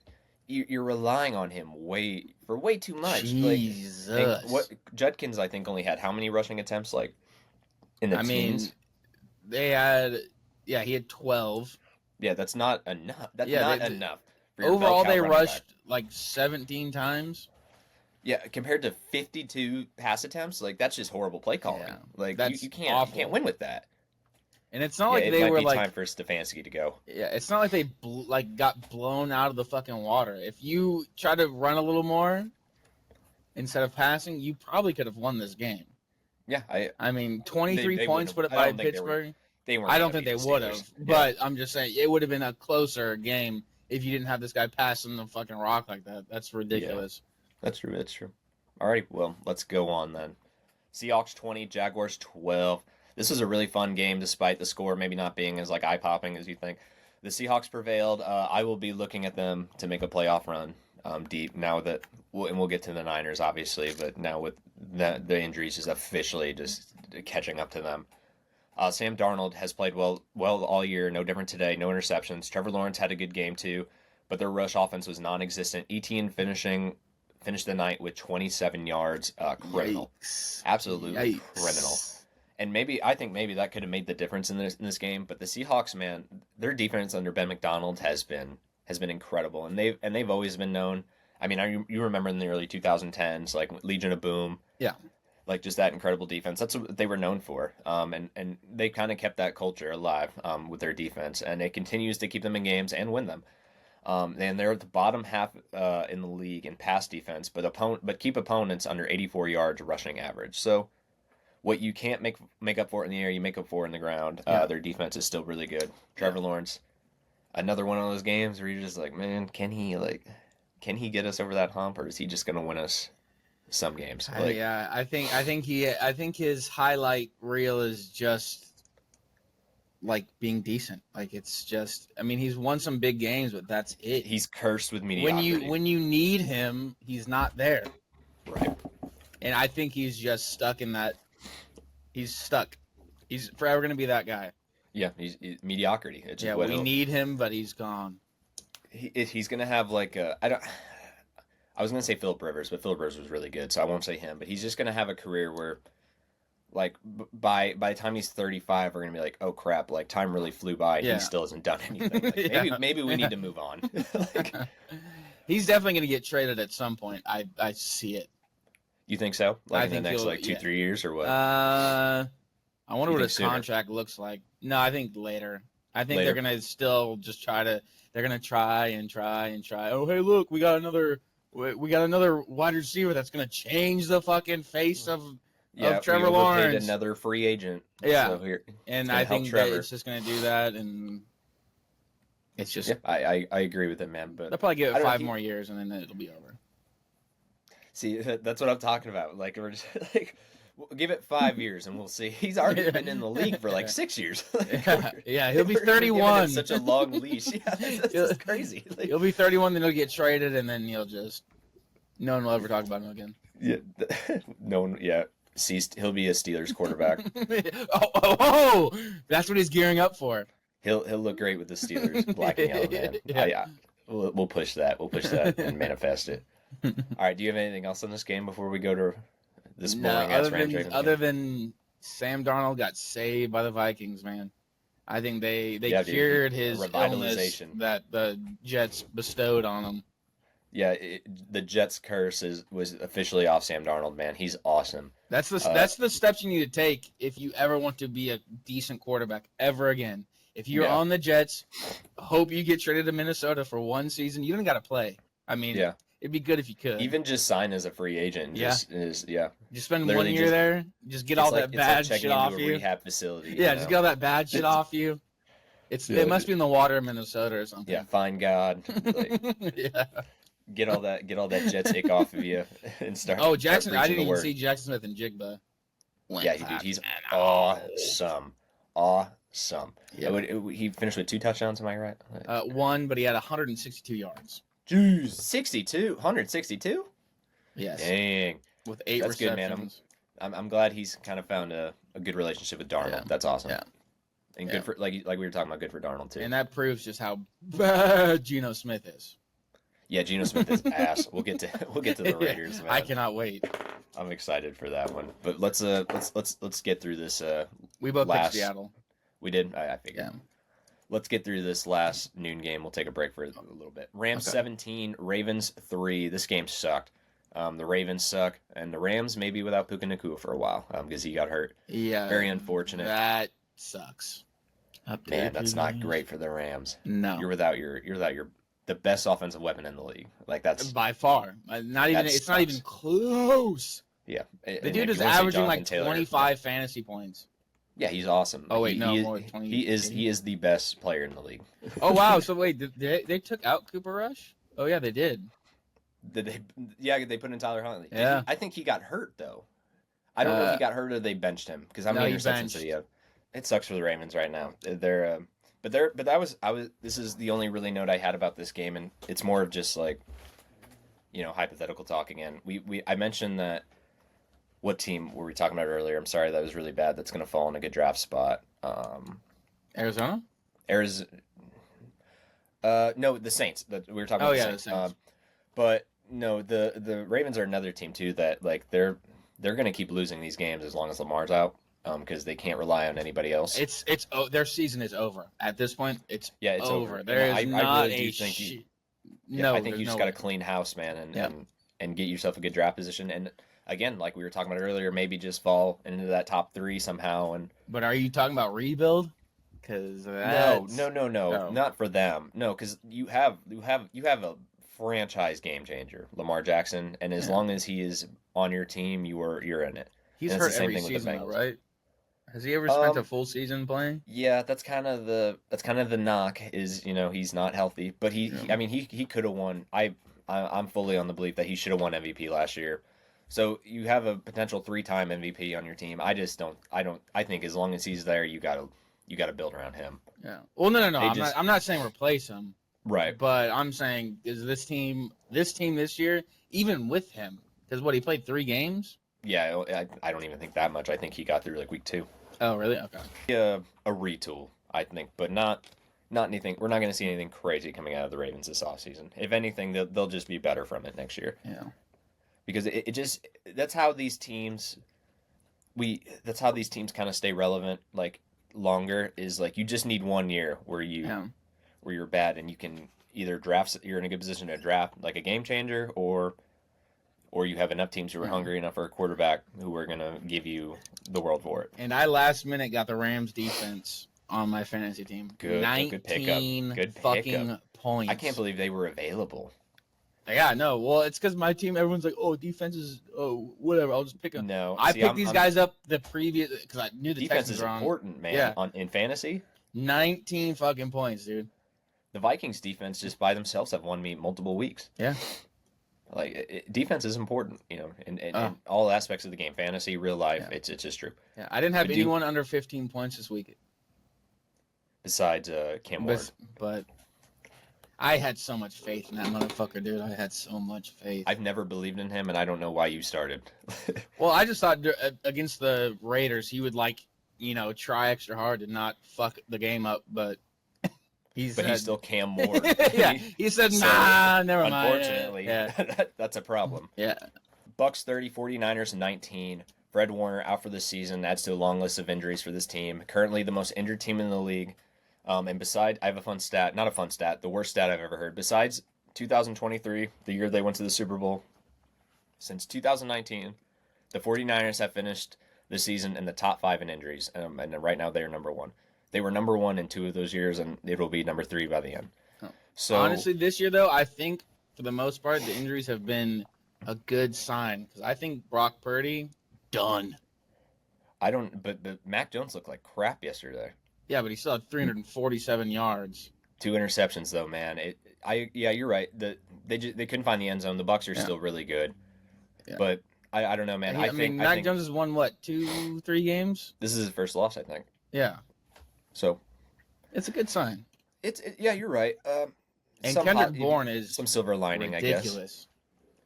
you're relying on him for way too much. Jesus. Like, what Judkins, I think, only had how many rushing attempts? Like in the I mean, teens. they had. Yeah, he had 12. Yeah, that's not enough. That's Yeah, not they- enough. for your bell Overall, cow they running back. rushed like 17 times. Yeah, compared to 52 pass attempts, like that's just horrible play calling. Yeah, Like that's you can't awful. win with that. And it's not Yeah, like it they might were be like. time for Stefanski to go. Yeah, it's not like they got blown out of the fucking water. If you try to run a little more instead of passing, you probably could have won this game. Yeah, I mean, 23 they points wouldn't put it have- I by don't think they were- Pittsburgh. they weren't. I don't gonna think they beat the would Steelers. have, Yeah, but I'm just saying it would have been a closer game if you didn't have this guy passing the fucking rock like that. That's ridiculous. that's true. That's true. All right, well, let's go on then. Seahawks 20, Jaguars 12. This was a really fun game, despite the score maybe not being as like eye popping as you think. The Seahawks prevailed. I will be looking at them to make a playoff run deep now that, and we'll get to the Niners obviously, but now with the injuries is officially just catching up to them. Sam Darnold has played well all year, no different today, no interceptions. Trevor Lawrence had a good game too, but their rush offense was non-existent. Etienne finished the night with 27 yards. Criminal, Yikes. absolutely Yikes. criminal. And I think maybe that could have made the difference in this game. But the Seahawks, man, their defense under Ben McDonald has been incredible, and they've always been known. I mean, you remember in the early 2010s, like Legion of Boom, Yeah. like just that incredible defense. That's what they were known for. And they kind of kept that culture alive with their defense, and it continues to keep them in games and win them. And they're at the bottom half in the league in pass defense, but keep opponents under 84 yards rushing average. So what you can't make up for it in the air, you make up for it in the ground. Yeah. Their defense is still really good. Trevor Lawrence, another one of those games where you're just like, man, can he get us over that hump, or is he just gonna win us some games? Like, Yeah, I think his highlight reel is just like being decent. Like it's just, I mean, he's won some big games, but that's it. He's cursed with When mediocrity. you need him, he's not there, Right. and I think he's just stuck in that. He's stuck. He's forever gonna be that guy. Yeah, he's mediocrity. It's just Yeah, what we need him, but he's gone. he's gonna have like a I don't. I was gonna say Philip Rivers, but Philip Rivers was really good, so I won't say him. But he's just gonna have a career where, like, by the time he's 35, we're gonna be like, oh crap, like time really flew by, and Yeah. he still hasn't done anything. Like, Yeah. maybe we need to move on. Like, He's definitely gonna get traded at some point. I see it. you think so? Like I in the think next he'll- like two yeah. 3 years or what? I wonder You what think his sooner? contract looks like. No, I think later. I think Later? they're gonna still just try to. They're gonna try and try and try. Oh, hey, look, we got another wide receiver that's gonna change the fucking face of Trevor we overpaid Lawrence. another free agent. Yeah. So here, And gonna I help think that Trevor. it's just gonna do that, and it's just yeah, I agree with it, man. But they'll probably give I it don't know, 5 more years, and then it'll be over. see, that's what I'm talking about. Like we're just like. We'll give it 5 years and we'll see. He's already been in the league for like 6 years. Like, Yeah, he'll be we're giving him 31. Such a long leash. Yeah, that's just crazy. Like, He'll be 31, then he'll get traded, and then he'll just no one will ever talk about him again. yeah, no one. Yeah, he'll be a Steelers quarterback. oh, that's what he's gearing up for. He'll look great with the Steelers, black and yellow, man. Yeah. We'll push that. We'll push that and manifest it. All right. Do you have anything else on this game before we go to this No, boring ass Rams Ravens other game? than Sam Darnold got saved by the Vikings, man. I think they Yeah, dude, cured his illness revitalization. that the Jets bestowed on him. Yeah, the Jets curse was officially off Sam Darnold, man. He's awesome. That's the steps you need to take if you ever want to be a decent quarterback ever again. If you're Yeah. on the Jets, hope you get traded to Minnesota for one season. You don't got to play. I mean, Yeah. it'd be good if you could. Even just sign as a free agent. Just spend literally 1 year just- there, just get all that bad checking shit into off a you. rehab facility. Yeah, you just know? get all that bad shit off you. Yeah, It must be in the water in Minnesota or something. Yeah, find God. Like, Yeah. get all that Jets ick off of you and start. Oh, Jackson! start I didn't preaching the even word. see Jackson Smith and Jigba. Yeah, dude, he's awesome. Awesome. Yeah. He finished with 2 touchdowns. Am I right? One, but he had 162 yards. Jeez, 162. Yes, Dang, with 8 That's good, man. receptions. I'm glad he's kind of found a good relationship with Darnold. Yeah. That's awesome. Yeah. And Yeah. good for like we were talking about, good for Darnold too. And that proves just how bad Geno Smith is. Yeah, Geno Smith is ass. We'll get to the Raiders, man. I cannot wait. I'm excited for that one. But let's get through this. We both Last- picked Seattle. We did. I figured. Yeah. Let's get through this last noon game. We'll take a break for a little bit. Rams Okay. 17, Ravens 3. This game sucked. The Ravens suck, and the Rams maybe without Puka Nacua for a while because he got hurt. Yeah. Very unfortunate. That sucks. Man, that's not great for the Rams. No. You're without your the best offensive weapon in the league. Like that's By far. Not even. That It's not even sucks. close. yeah. The dude is averaging like 25 fantasy points. Yeah, he's awesome. Oh, wait, He- no, he, more is, 20. he is the best player in the league. Oh wow! So wait, they took out Cooper Rush? Oh yeah, they did. They put in Tyler Huntley. Yeah. I think he got hurt though. I don't know if he got hurt or they benched him because how No, many he interceptions benched. did he have? It sucks for the Ravens right now. This is the only really note I had about this game, and it's more of just like, hypothetical talk again. I mentioned that. What team were we talking about earlier? I'm sorry, that was really bad. That's going to fall in a good draft spot. Arizona? Arizona. No, the Saints. We were talking Oh, about yeah, the Saints. the Saints. But no, the Ravens are another team too that like they're going to keep losing these games as long as Lamar's out because they can't rely on anybody else. Their season is over at this point. It's It's over. over. There And is I not really do a think no. I think you there's just no got to way. clean house, man, Yeah. and get yourself a good draft position. And again, like we were talking about earlier, maybe just fall into that top 3 somehow. And But are you talking about rebuild? Because no, Oh. not for them. No, because you have a franchise game changer, Lamar Jackson, and as Yeah. long as he is on your team, you're in it. He's And it's hurt the same every thing with the season, though, Bengals. right? Has he ever spent Um, a full season playing? Yeah, that's kind of the knock is he's not healthy, but Yeah. I mean he could have won. I'm fully on the belief that he should have won MVP last year. So you have a potential 3-time MVP on your team. I just don't. I think as long as he's there, you you got to build around him. Yeah. Well, no. They I'm not saying replace him, Right. but I'm saying is this team this year, even with him, because he played 3 games. Yeah, I don't even think that much. I think he got through like week 2. Oh, really? Okay. A retool, I think, but not anything. We're not going to see anything crazy coming out of the Ravens this offseason. If anything, they'll just be better from it next year. Yeah. Because it just that's how these teams kind of stay relevant like longer is like you just need 1 year where you're bad and you can either you're in a good position to draft like a game changer or you have enough teams who are hungry enough for a quarterback who are going to give you the world for it. And I last minute got the Rams defense on my fantasy team. Good 19 Good fucking pickup. points. I can't believe they were available. Yeah, no. Well, it's because my team, everyone's like, oh, defense is, oh, whatever. I'll just pick them. No, I picked these guys up the previous, because I knew the defense Texans is were on. important, man. Yeah. In fantasy, 19 fucking points, dude. the Vikings defense just by themselves have won me multiple weeks. Yeah. Like defense is important, in all aspects of the game, fantasy, real life. Yeah. It's just true. Yeah, I didn't have anyone under 15 points this week. Besides Cam Ward. But I had so much faith in that motherfucker, dude. I had so much faith. I've never believed in him, and I don't know why you started. Well, I just thought against the Raiders, he would try extra hard to not fuck the game up, but he's still Cam Ward. Yeah, he said, nah, never mind. Unfortunately, that's a problem. Yeah. Bucs 30, 49ers 19. Fred Warner out for the season. Adds to a long list of injuries for this team. Currently the most injured team in the league. And I have a fun stat, not a fun stat, the worst stat I've ever heard. Besides 2023, the year they went to the Super Bowl, since 2019, the 49ers have finished the season in the top 5 in injuries. And right now they are number 1. They were number 1 in 2 of those years, and it will be number 3 by the end. Oh. So honestly, this year, though, I think for the most part, the injuries have been a good sign. Because I think Brock Purdy, done. But Mac Jones looked like crap yesterday. Yeah, but he still had 347 yards. 2 interceptions, though, man. You're right. They couldn't find the end zone. The Bucs are still really good, but I don't know, man. I think Mac Jones has won what 2-3 games. This is his first loss, I think. Yeah. So, it's a good sign. You're right. And Kendrick Bourne is some silver lining, ridiculous. I guess.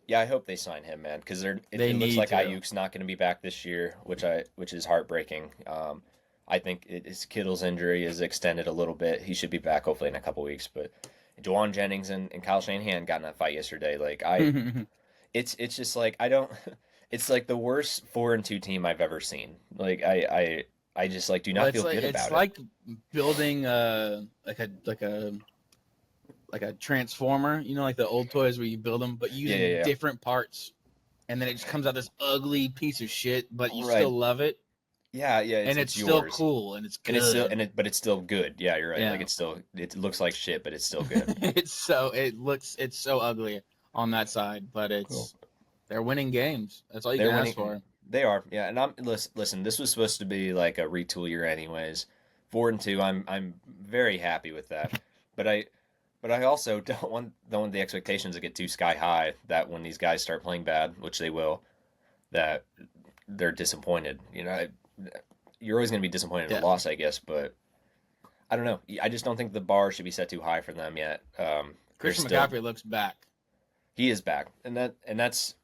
Yeah, I hope they sign him, man, because it looks like Ayuk's not going to be back this year, which is heartbreaking. I think Kittle's injury is extended a little bit. He should be back hopefully in a couple weeks. But Juwan Jennings and Kyle Shanahan got in that fight yesterday. Like it's just like I don't. It's like the worst 4-2 team I've ever seen. Like I just like do not feel good about it. It's like building like a transformer. You know, like the old toys where you build them, but using different parts, and then it just comes out this ugly piece of shit. But you still love it. Yeah, it's still cool, and it's good. But it's still good. Yeah, you're right. Yeah. Like it looks like shit, but it's still good. It's so ugly on that side, but they're winning games. That's all you can ask for. They are, yeah. And listen. This was supposed to be like a retool year, anyways. 4-2. I'm very happy with that, but I also don't want the expectations to get too sky high. That when these guys start playing bad, which they will, that they're disappointed. You're always going to be disappointed in a loss, I guess, but I don't know. I just don't think the bar should be set too high for them yet. Christian McCaffrey looks back. He is back, and that's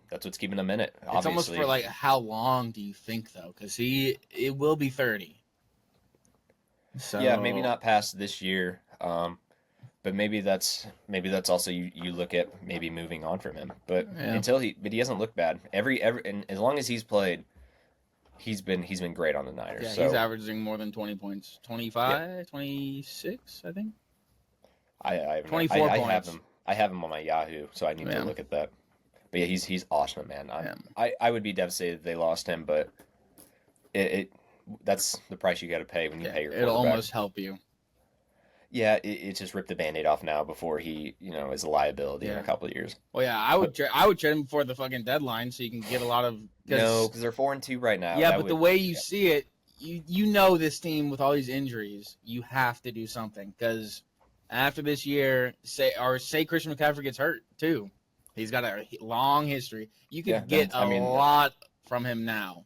what's keeping him in it. Obviously. It's almost for like how long do you think though? Because it will be 30. So yeah, maybe not past this year. But maybe that's also you look at maybe moving on from him. But he hasn't looked bad. And as long as he's played. He's been great on the Niners. Yeah, he's averaging more than 20 points. 25, 26, I think. I have 24 points. I have him on my Yahoo, so I need to look at that. But yeah, he's awesome, man. I would be devastated if they lost him, but that's the price you got to pay when you pay your quarterback. It'll almost help you. Yeah, it just ripped the Band-Aid off now before he, is a liability in a couple of years. Well, yeah, I would trade him before the fucking deadline so you can get a lot of. No, because they're 4-2 right now. Yeah, but the way you see it, you know this team with all these injuries, you have to do something because after this year, say Christian McCaffrey gets hurt too. He's got a long history. You could get a lot from him now.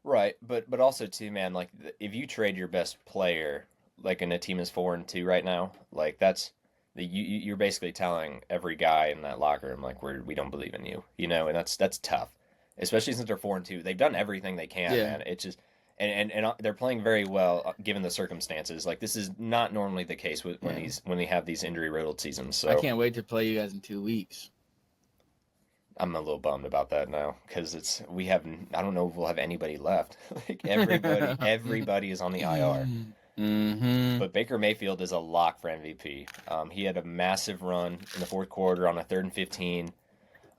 Right, but also too, man. Like if you trade your best player, like in a team is 4-2 right now, like that's you're basically telling every guy in that locker room like we don't believe in you, and that's tough, especially since they're 4-2. They've done everything they can, Yeah, man. It's just and they're playing very well given the circumstances. Like this is not normally the case when yeah. these when they have these injury riddled seasons. I So can't wait to play you guys in 2 weeks. I'm a little bummed about that now because I don't know if we'll have anybody left. Like everybody is on the IR. Mm-hmm. But Baker Mayfield is a lock for MVP. He had a massive run in the fourth quarter on a 3rd and 15.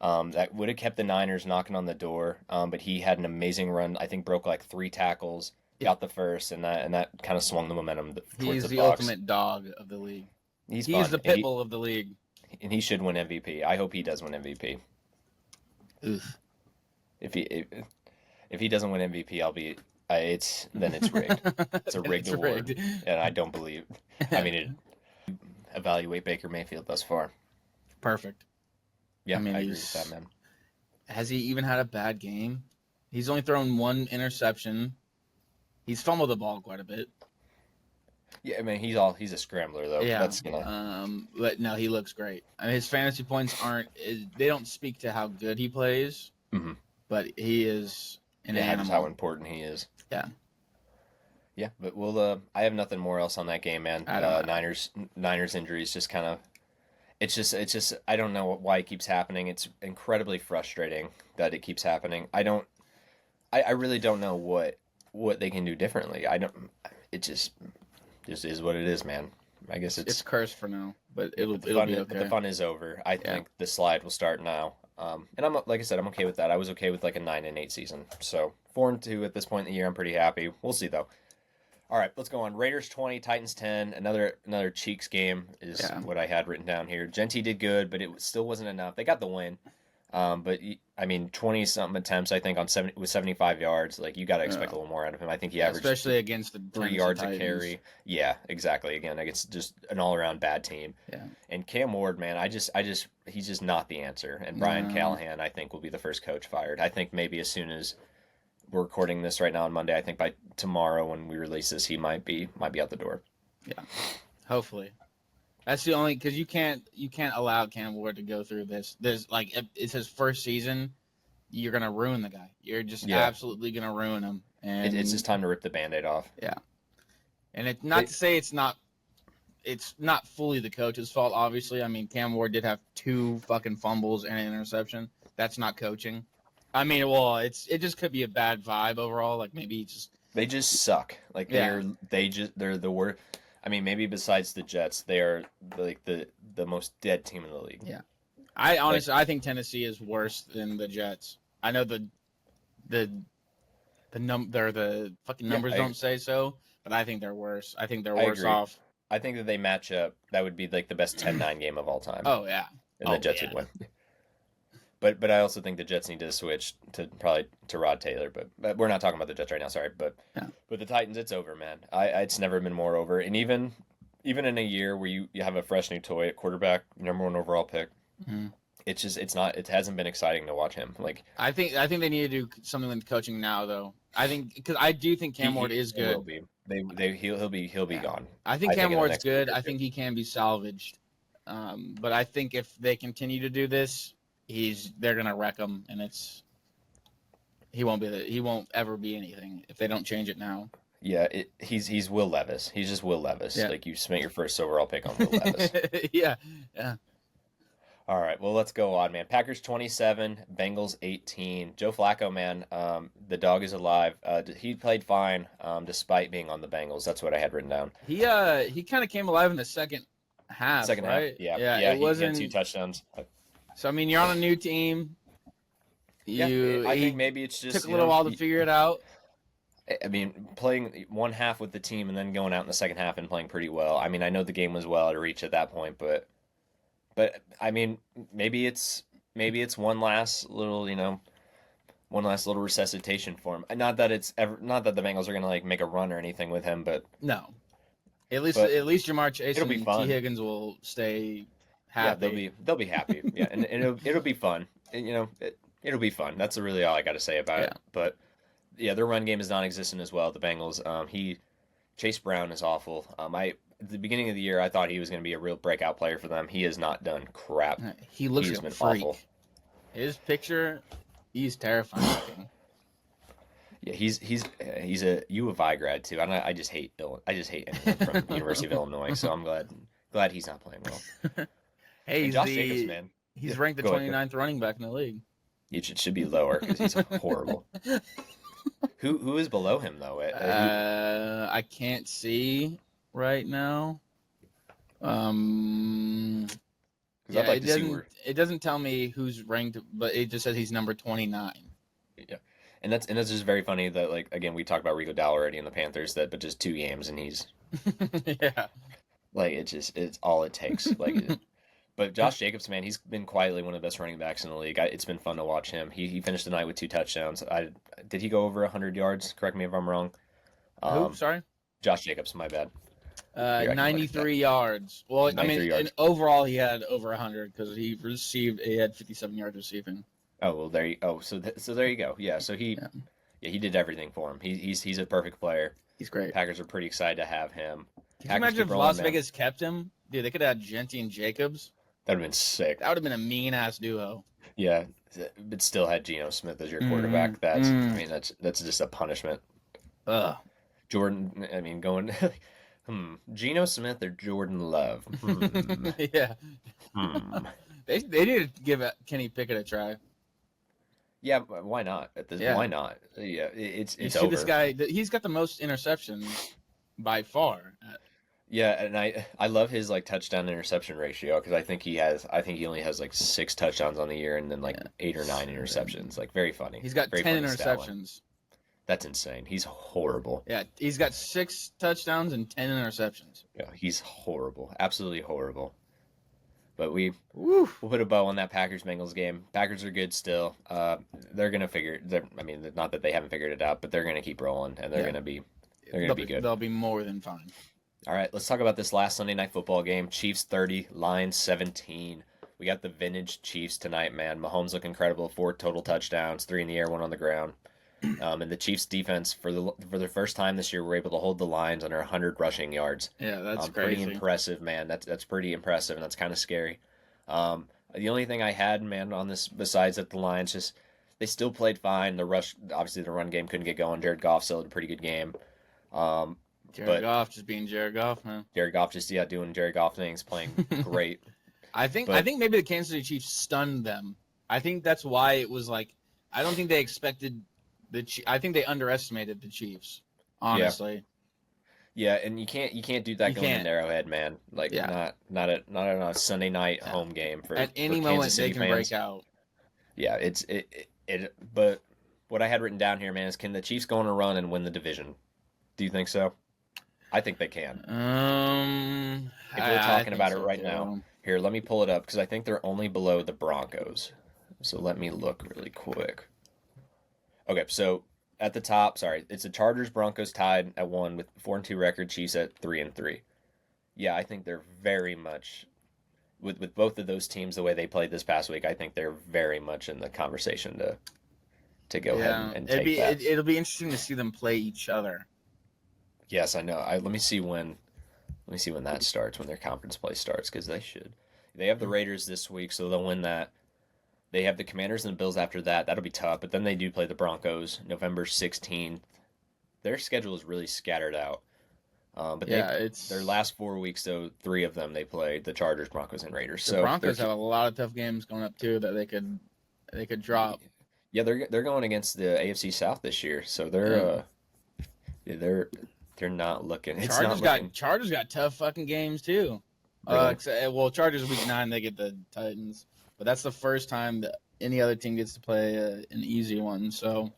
That would have kept the Niners knocking on the door. But he had an amazing run. I think broke like 3 tackles, Yeah, got the first, and that kind of swung the momentum towards he's the the Bucks. ultimate dog of the league. He's He's fun, the pit bull of the league. and he should win MVP. I hope he does win MVP. Oof. If he doesn't win MVP, I'll be. It's rigged. It's a rigged It's award, rigged. and I don't believe. I mean, evaluate Baker Mayfield thus far. Perfect. Yeah, I mean, I agree with that, man. has he even had a bad game? He's only thrown one interception. He's fumbled the ball quite a bit. Yeah, I mean he's a scrambler though. Yeah. That's gonna. But no, he looks great. I mean, his fantasy points they don't speak to how good he plays, Mhm. but he is an Yeah, just animal. how important he is. Yeah. Yeah, but we'll. I have nothing more else on that game, man. I don't know. Niners injuries just kind of. It's just. I don't know why it keeps happening. It's incredibly frustrating that it keeps happening. I don't. I really don't know what they can do differently. I don't. It just is what it is, man. I guess It's cursed for now, but yeah, it'll be but the okay. fun is over. I Yeah. think the slide will start now. And I'm like I said, I'm okay with that. I was okay with like a 9-8 season. So 4-2 at this point in the year, I'm pretty happy. We'll see though. All right, let's go on. Raiders 20, Titans 10. Another Cheeks game is Yeah. what I had written down here. Genti did good, but it still wasn't enough. They got the win. I mean, 20 something attempts, I think, on 70 with 75 yards. Like, you got to expect Yeah. a little more out of him. I think he averaged Especially against the 3 Tennessee yards a Titans. carry. Yeah, exactly. Again, it's just an all around bad team. Yeah. And Cam Ward, man, he's just not the answer. And Brian No. Callahan, I think, will be the first coach fired. I think maybe as soon as we're recording this right now on Monday, I think by tomorrow when we release this, he might be out the door. Yeah. Hopefully. That's the only because you can't allow Cam Ward to go through this. There's like it's his first season. You're gonna ruin the guy. You're just Yeah. absolutely gonna ruin him. And It's just time to rip the Band-Aid off. yeah. And it's not to say it's not fully the coach's fault. Obviously, I mean Cam Ward did have 2 fucking fumbles and an interception. That's not coaching. I mean, well, it just could be a bad vibe overall. Like maybe They just suck. Like Yeah. they're the worst. I mean, maybe besides the Jets, they are like the most dead team in the league. Yeah. I honestly I think Tennessee is worse than the Jets. I know the the fucking Yeah, numbers don't say so, but I think they're worse. I think they're I worse agree. off. I think that they match up. That would be like the best 10-9 game of all time. Oh yeah. And the Jets would win. But I also think the Jets need to switch to probably to Rod Taylor. But we're not talking about the Jets right now. Sorry, but Yeah. but the Titans, it's over, man. It's never been more over. And even in a year where you have a fresh new toy at quarterback, #1 overall pick, Mhm. it hasn't been exciting to watch him. Like I think they need to do something with coaching now though. I think because I do think Cam Ward is he will good. be. He'll be Yeah. gone. I think Cam in the Ward's next good. week or I two. think he can be salvaged. But I think if they continue to do this, they're gonna wreck him, and he won't ever be anything if they don't change it now. Yeah, he's Will Levis. He's just Will Levis. Yeah. Like you spent your first overall pick on Will Levis. Yeah. All right, well let's go on, man. Packers 27, Bengals 18. Joe Flacco, man, the dog is alive. He played fine, despite being on the Bengals. That's what I had written down. He kind of came alive in the second half. Second right? half, yeah, It he wasn't. had 2 touchdowns. So I mean, you're on a new team. I He think maybe it's just took a little while to figure it out. I mean, playing one half with the team and then going out in the second half and playing pretty well. I mean, I know the game was well out of reach at that point, but I mean, maybe it's one last little, resuscitation for him. Not that the Bengals are gonna like make a run or anything with him, but No, at But least Jamar Chase it'll and be fun. T Higgins will stay yeah, happy. they'll be happy. Yeah, and it'll be fun. And, it'll be fun. That's really all I got to say about it. Yeah. But Yeah, their run game is non-existent as well. The Bengals. Chase Brown is awful. At the beginning of the year, I thought he was going to be a real breakout player for them. He has not done crap. He He looks has like a been awful. freak. His picture, he's terrifying looking. Yeah, he's a U of I grad too. I just hate I just hate anyone from the University of Illinois. So I'm glad he's not playing well. Hey, And Josh Jacobs, man, he's ranked the go ahead. 29th running back in the league. It should be lower because he's horrible. Who is below him though? I can't see right now. Because I'd like to see it doesn't tell me who's ranked, but it just says he's number 29. Yeah, and that's just very funny that like again we talked about Rico Dowell already in the Panthers but just 2 games and he's Yeah. like it's all it takes But Josh Jacobs, man, he's been quietly one of the best running backs in the league. It's been fun to watch him. He finished the night with 2 touchdowns. Did he go over 100 yards? Correct me if I'm wrong. Who? Sorry. Josh Jacobs, my bad. 93 yards. Well, 93 yards. And overall he had over 100 because he had 57 yards receiving. Oh well, so there you go. Yeah, so he did everything for him. He's a perfect player. He's great. Packers are pretty excited to have him. Can you imagine if Las Vegas kept him? Dude, they could have had Genty and Jacobs. That'd have been sick. That would have been a mean ass duo. Yeah, but still had Geno Smith as your quarterback. I mean that's just a punishment. Ugh. Jordan, I mean going Geno Smith or Jordan Love? Yeah. They need to give Kenny Pickett a try. Yeah, why not? Why not? Yeah, it's over. This guy, he's got the most interceptions by far. Yeah, and I love his like touchdown interception ratio because I think he only has like 6 touchdowns on the year and then like 8 or 9 interceptions. Like very funny. He's got very 10 interceptions. That's insane. He's horrible. Yeah, he's got 6 touchdowns and 10 interceptions. Yeah, he's horrible. Absolutely horrible. But we'll put a bow on that Packers-Bengals game. Packers are good still. They're gonna not that they haven't figured it out, but they're gonna keep rolling and they're gonna be good. They'll be more than fine. All right, let's talk about this last Sunday night football game. Chiefs 30, Lions 17. We got the vintage Chiefs tonight, man. Mahomes look incredible. 4 total touchdowns, 3 in the air, 1 on the ground. And the Chiefs defense for the first time this year were able to hold the Lions under 100 rushing yards. Yeah, that's pretty crazy. Impressive, man. That's pretty impressive, and that's kind of scary. The only thing I had, man, on this besides that the Lions just they still played fine. Obviously, the run game couldn't get going. Jared Goff still had a pretty good game. Jared Goff just being Jared Goff, man. Jared Goff just doing Jared Goff things, playing great. I think maybe the Kansas City Chiefs stunned them. I think that's why it was like I don't think they expected I think they underestimated the Chiefs. Honestly. Yeah, and you can't do that going to Arrowhead, man. Like not on a Sunday night home game for at any for moment Kansas City they can fans. break out. Yeah, it. But what I had written down here, man, is can the Chiefs go on a run and win the division? Do you think so? I think they can. If we're talking about it right now, here, let me pull it up because I think they're only below the Broncos. So let me look really quick. Okay, so at the top, it's the Chargers, Broncos tied at 1 with 4-2 record, Chiefs at 3-3. Yeah, I think they're very much with both of those teams the way they played this past week. I think they're very much in the conversation to go ahead and take that. It'll be interesting to see them play each other. Yes, I know. Let me see when that starts, when their conference play starts, because they should. They have the Raiders this week, so they'll win that. They have the Commanders and the Bills after that. That'll be tough, but then they do play the Broncos November 16th. Their schedule is really scattered out. But it's their last 4 weeks, so 3 of them they played the Chargers, Broncos, and Raiders. The Broncos have a lot of tough games going up too that they could drop. Yeah, they're going against the AFC South this year, so they're not looking. Chargers got tough fucking games too. Really? Chargers week 9 they get the Titans, but that's the first time that any other team gets to play an easy one. So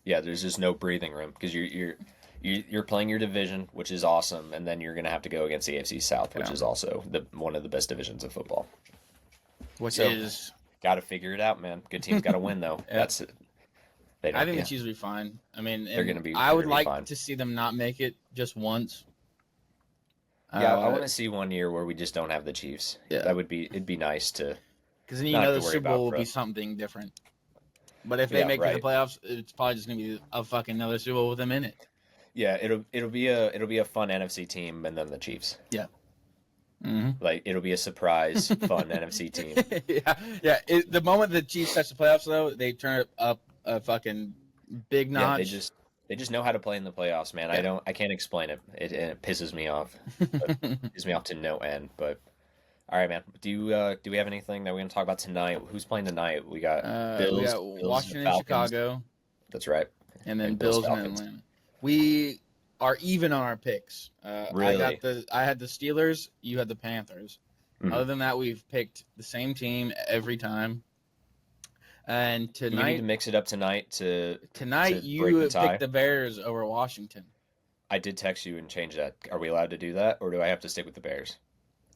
yeah, there's just no breathing room because you're playing your division, which is awesome, and then you're gonna have to go against the AFC South, which is also one of the best divisions of football. Got to figure it out, man. Good teams got to win though. That's it. I think the Chiefs will be fine. I mean, they're going to be. I would like to see them not make it just once. Yeah, I want to see one year where we just don't have the Chiefs. Yeah, it'd be nice to. Because then the Super Bowl will be something different. But if they Yeah, make it to right. the playoffs, it's probably just gonna be a fucking another Super Bowl with them in it. Yeah, it'll be a fun NFC team, and then the Chiefs. Yeah. Mm-hmm. Like it'll be a surprise, fun NFC team. yeah. The moment the Chiefs touch the playoffs, though, they turn it up a fucking big Yeah, notch. they just know how to play in the playoffs, man. Yeah. I can't explain it. It pisses me off. It pisses me off to no end. But all right, man. Do we have anything that we're gonna talk about tonight? Who's playing tonight? We got we Bills, got Bills and Washington and Falcons. Chicago, That's right. and then And Bills Bills and Falcons. Atlanta. We are even on our picks. Really? I had the Steelers. You had the Panthers. Mhm. Other than that, we've picked the same team every time. And Do we need to mix it up tonight to break you the tie? picked the Bears over Washington. I did text you and change that. Are we allowed to do that, or do I have to stick with the Bears?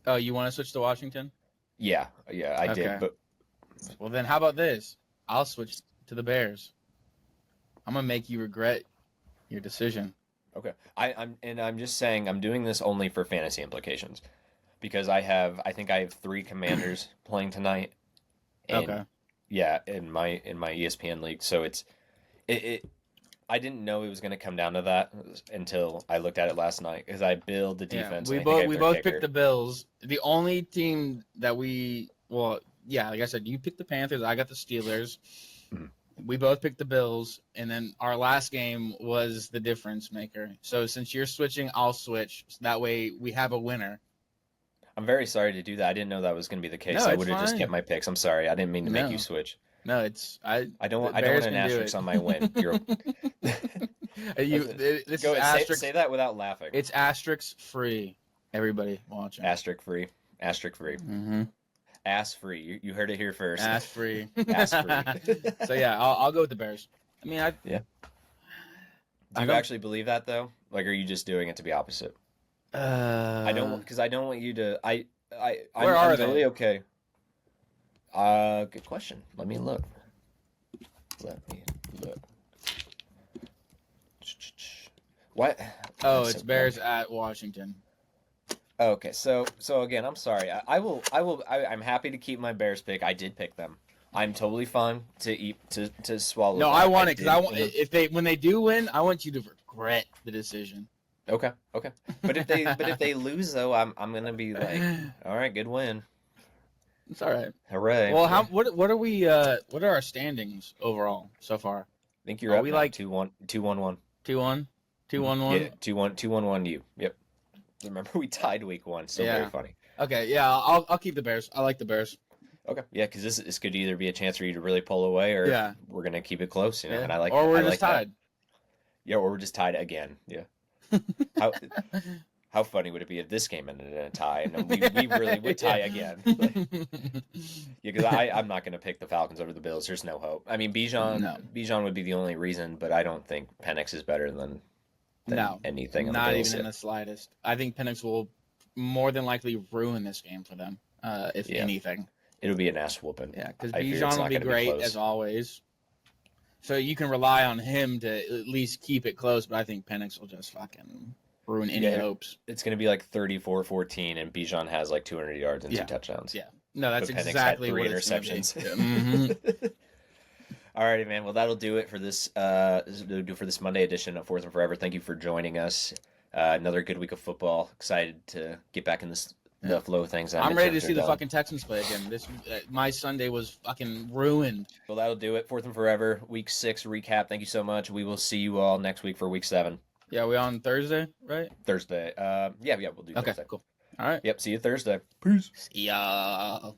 Oh, you want to switch to Washington? Yeah, I Okay. did. But Well, then how about this? I'll switch to the Bears. I'm gonna make you regret your decision. okay, I'm just saying I'm doing this only for fantasy implications because I think I have 3 Commanders playing tonight. And Okay. yeah, in my ESPN league. So it I didn't know it was going to come down to that until I looked at it last night because I build the defense. Yeah, and I think I have we their both kicker. picked the Bills. The only team that like I said, you picked the Panthers. I got the Steelers. Mhm. We both picked the Bills, and then our last game was the difference maker. So since you're switching, I'll switch. So that way we have a winner. I'm very sorry to do that. I didn't know that was going to be the case. No, I it's would have just fine. kept my picks. I'm sorry. I didn't mean to make No. you switch. No, it's I don't want Bears an can do asterisk it. on my win. You're this Go is ahead, asterisk. say that without laughing. It's asterisk free. Everybody watching. Asterisk free. Asterisk free. Mm-hmm. Ass free. You heard it here first. Ass free. Ass free. So yeah, I'll go with the Bears. I mean, Do you actually believe that though? Like, are you just doing it to be opposite? I don't because I don't want you to. Where are I'm they? totally okay. Good question. Let me look. What? Oh, That's it's so Bears dumb. at Washington. Okay, so again, I'm sorry. I'm happy to keep my Bears pick. I did pick them. I'm totally fine to eat to swallow. No, that. I want it because I did want pick them. when they do win, I want you to regret the decision. Okay. But if they lose though, I'm gonna be like, all right, good win, It's all right. hooray. Well, Yeah. what are we? What are our standings overall so far? I think you're are up we now, like 2-1, 2-1-1. 2-1, 2-1-1. Yeah, 2-1 to you. Yep. Remember we tied week 1. So Yeah. very funny. Okay, yeah, I'll keep the Bears. I like the Bears. Okay. Yeah, because this could either be a chance for you to really pull away, or Yeah. we're gonna keep it close. Yeah. And I like. or we're I just like that. tied. Yeah, or we're just tied again. Yeah. How funny would it be if this game ended in a tie and then we really would tie again? Yeah, because I'm not going to pick the Falcons over the Bills. There's no hope. I mean, Bijan would be the only reason, but I don't think Penix is better than No, anything on not the Bills. even in the slightest. I think Penix will more than likely ruin this game for them, if Yeah. anything. It'll be an ass whooping. Yeah, because I fear it's Bijan will not be gonna be great close. as always. So you can rely on him to at least keep it close, but I think Penix will just fucking ruin any Yeah. hopes. It's going to be like 34-14, and Bijan has like 200 yards and Yeah. 2 touchdowns. Yeah. No, that's But Penix had exactly 3 what it's gonna be. interceptions. Mhm. Alrighty, man. Well, that'll do it for this. For this Monday edition of Fourth and Forever. Thank you for joining us. Another good week of football. Excited to get back in the flow of things. I'm ready to see the done. fucking Texans play again. My Sunday was fucking ruined. Well, that'll do it. Fourth and Forever, Week 6 recap. Thank you so much. We will see you all next week for Week 7, Yeah, we on Thursday, right? Thursday. Yeah, we'll do Okay, Thursday. cool. All right. Yep, see you Thursday. Peace. See ya.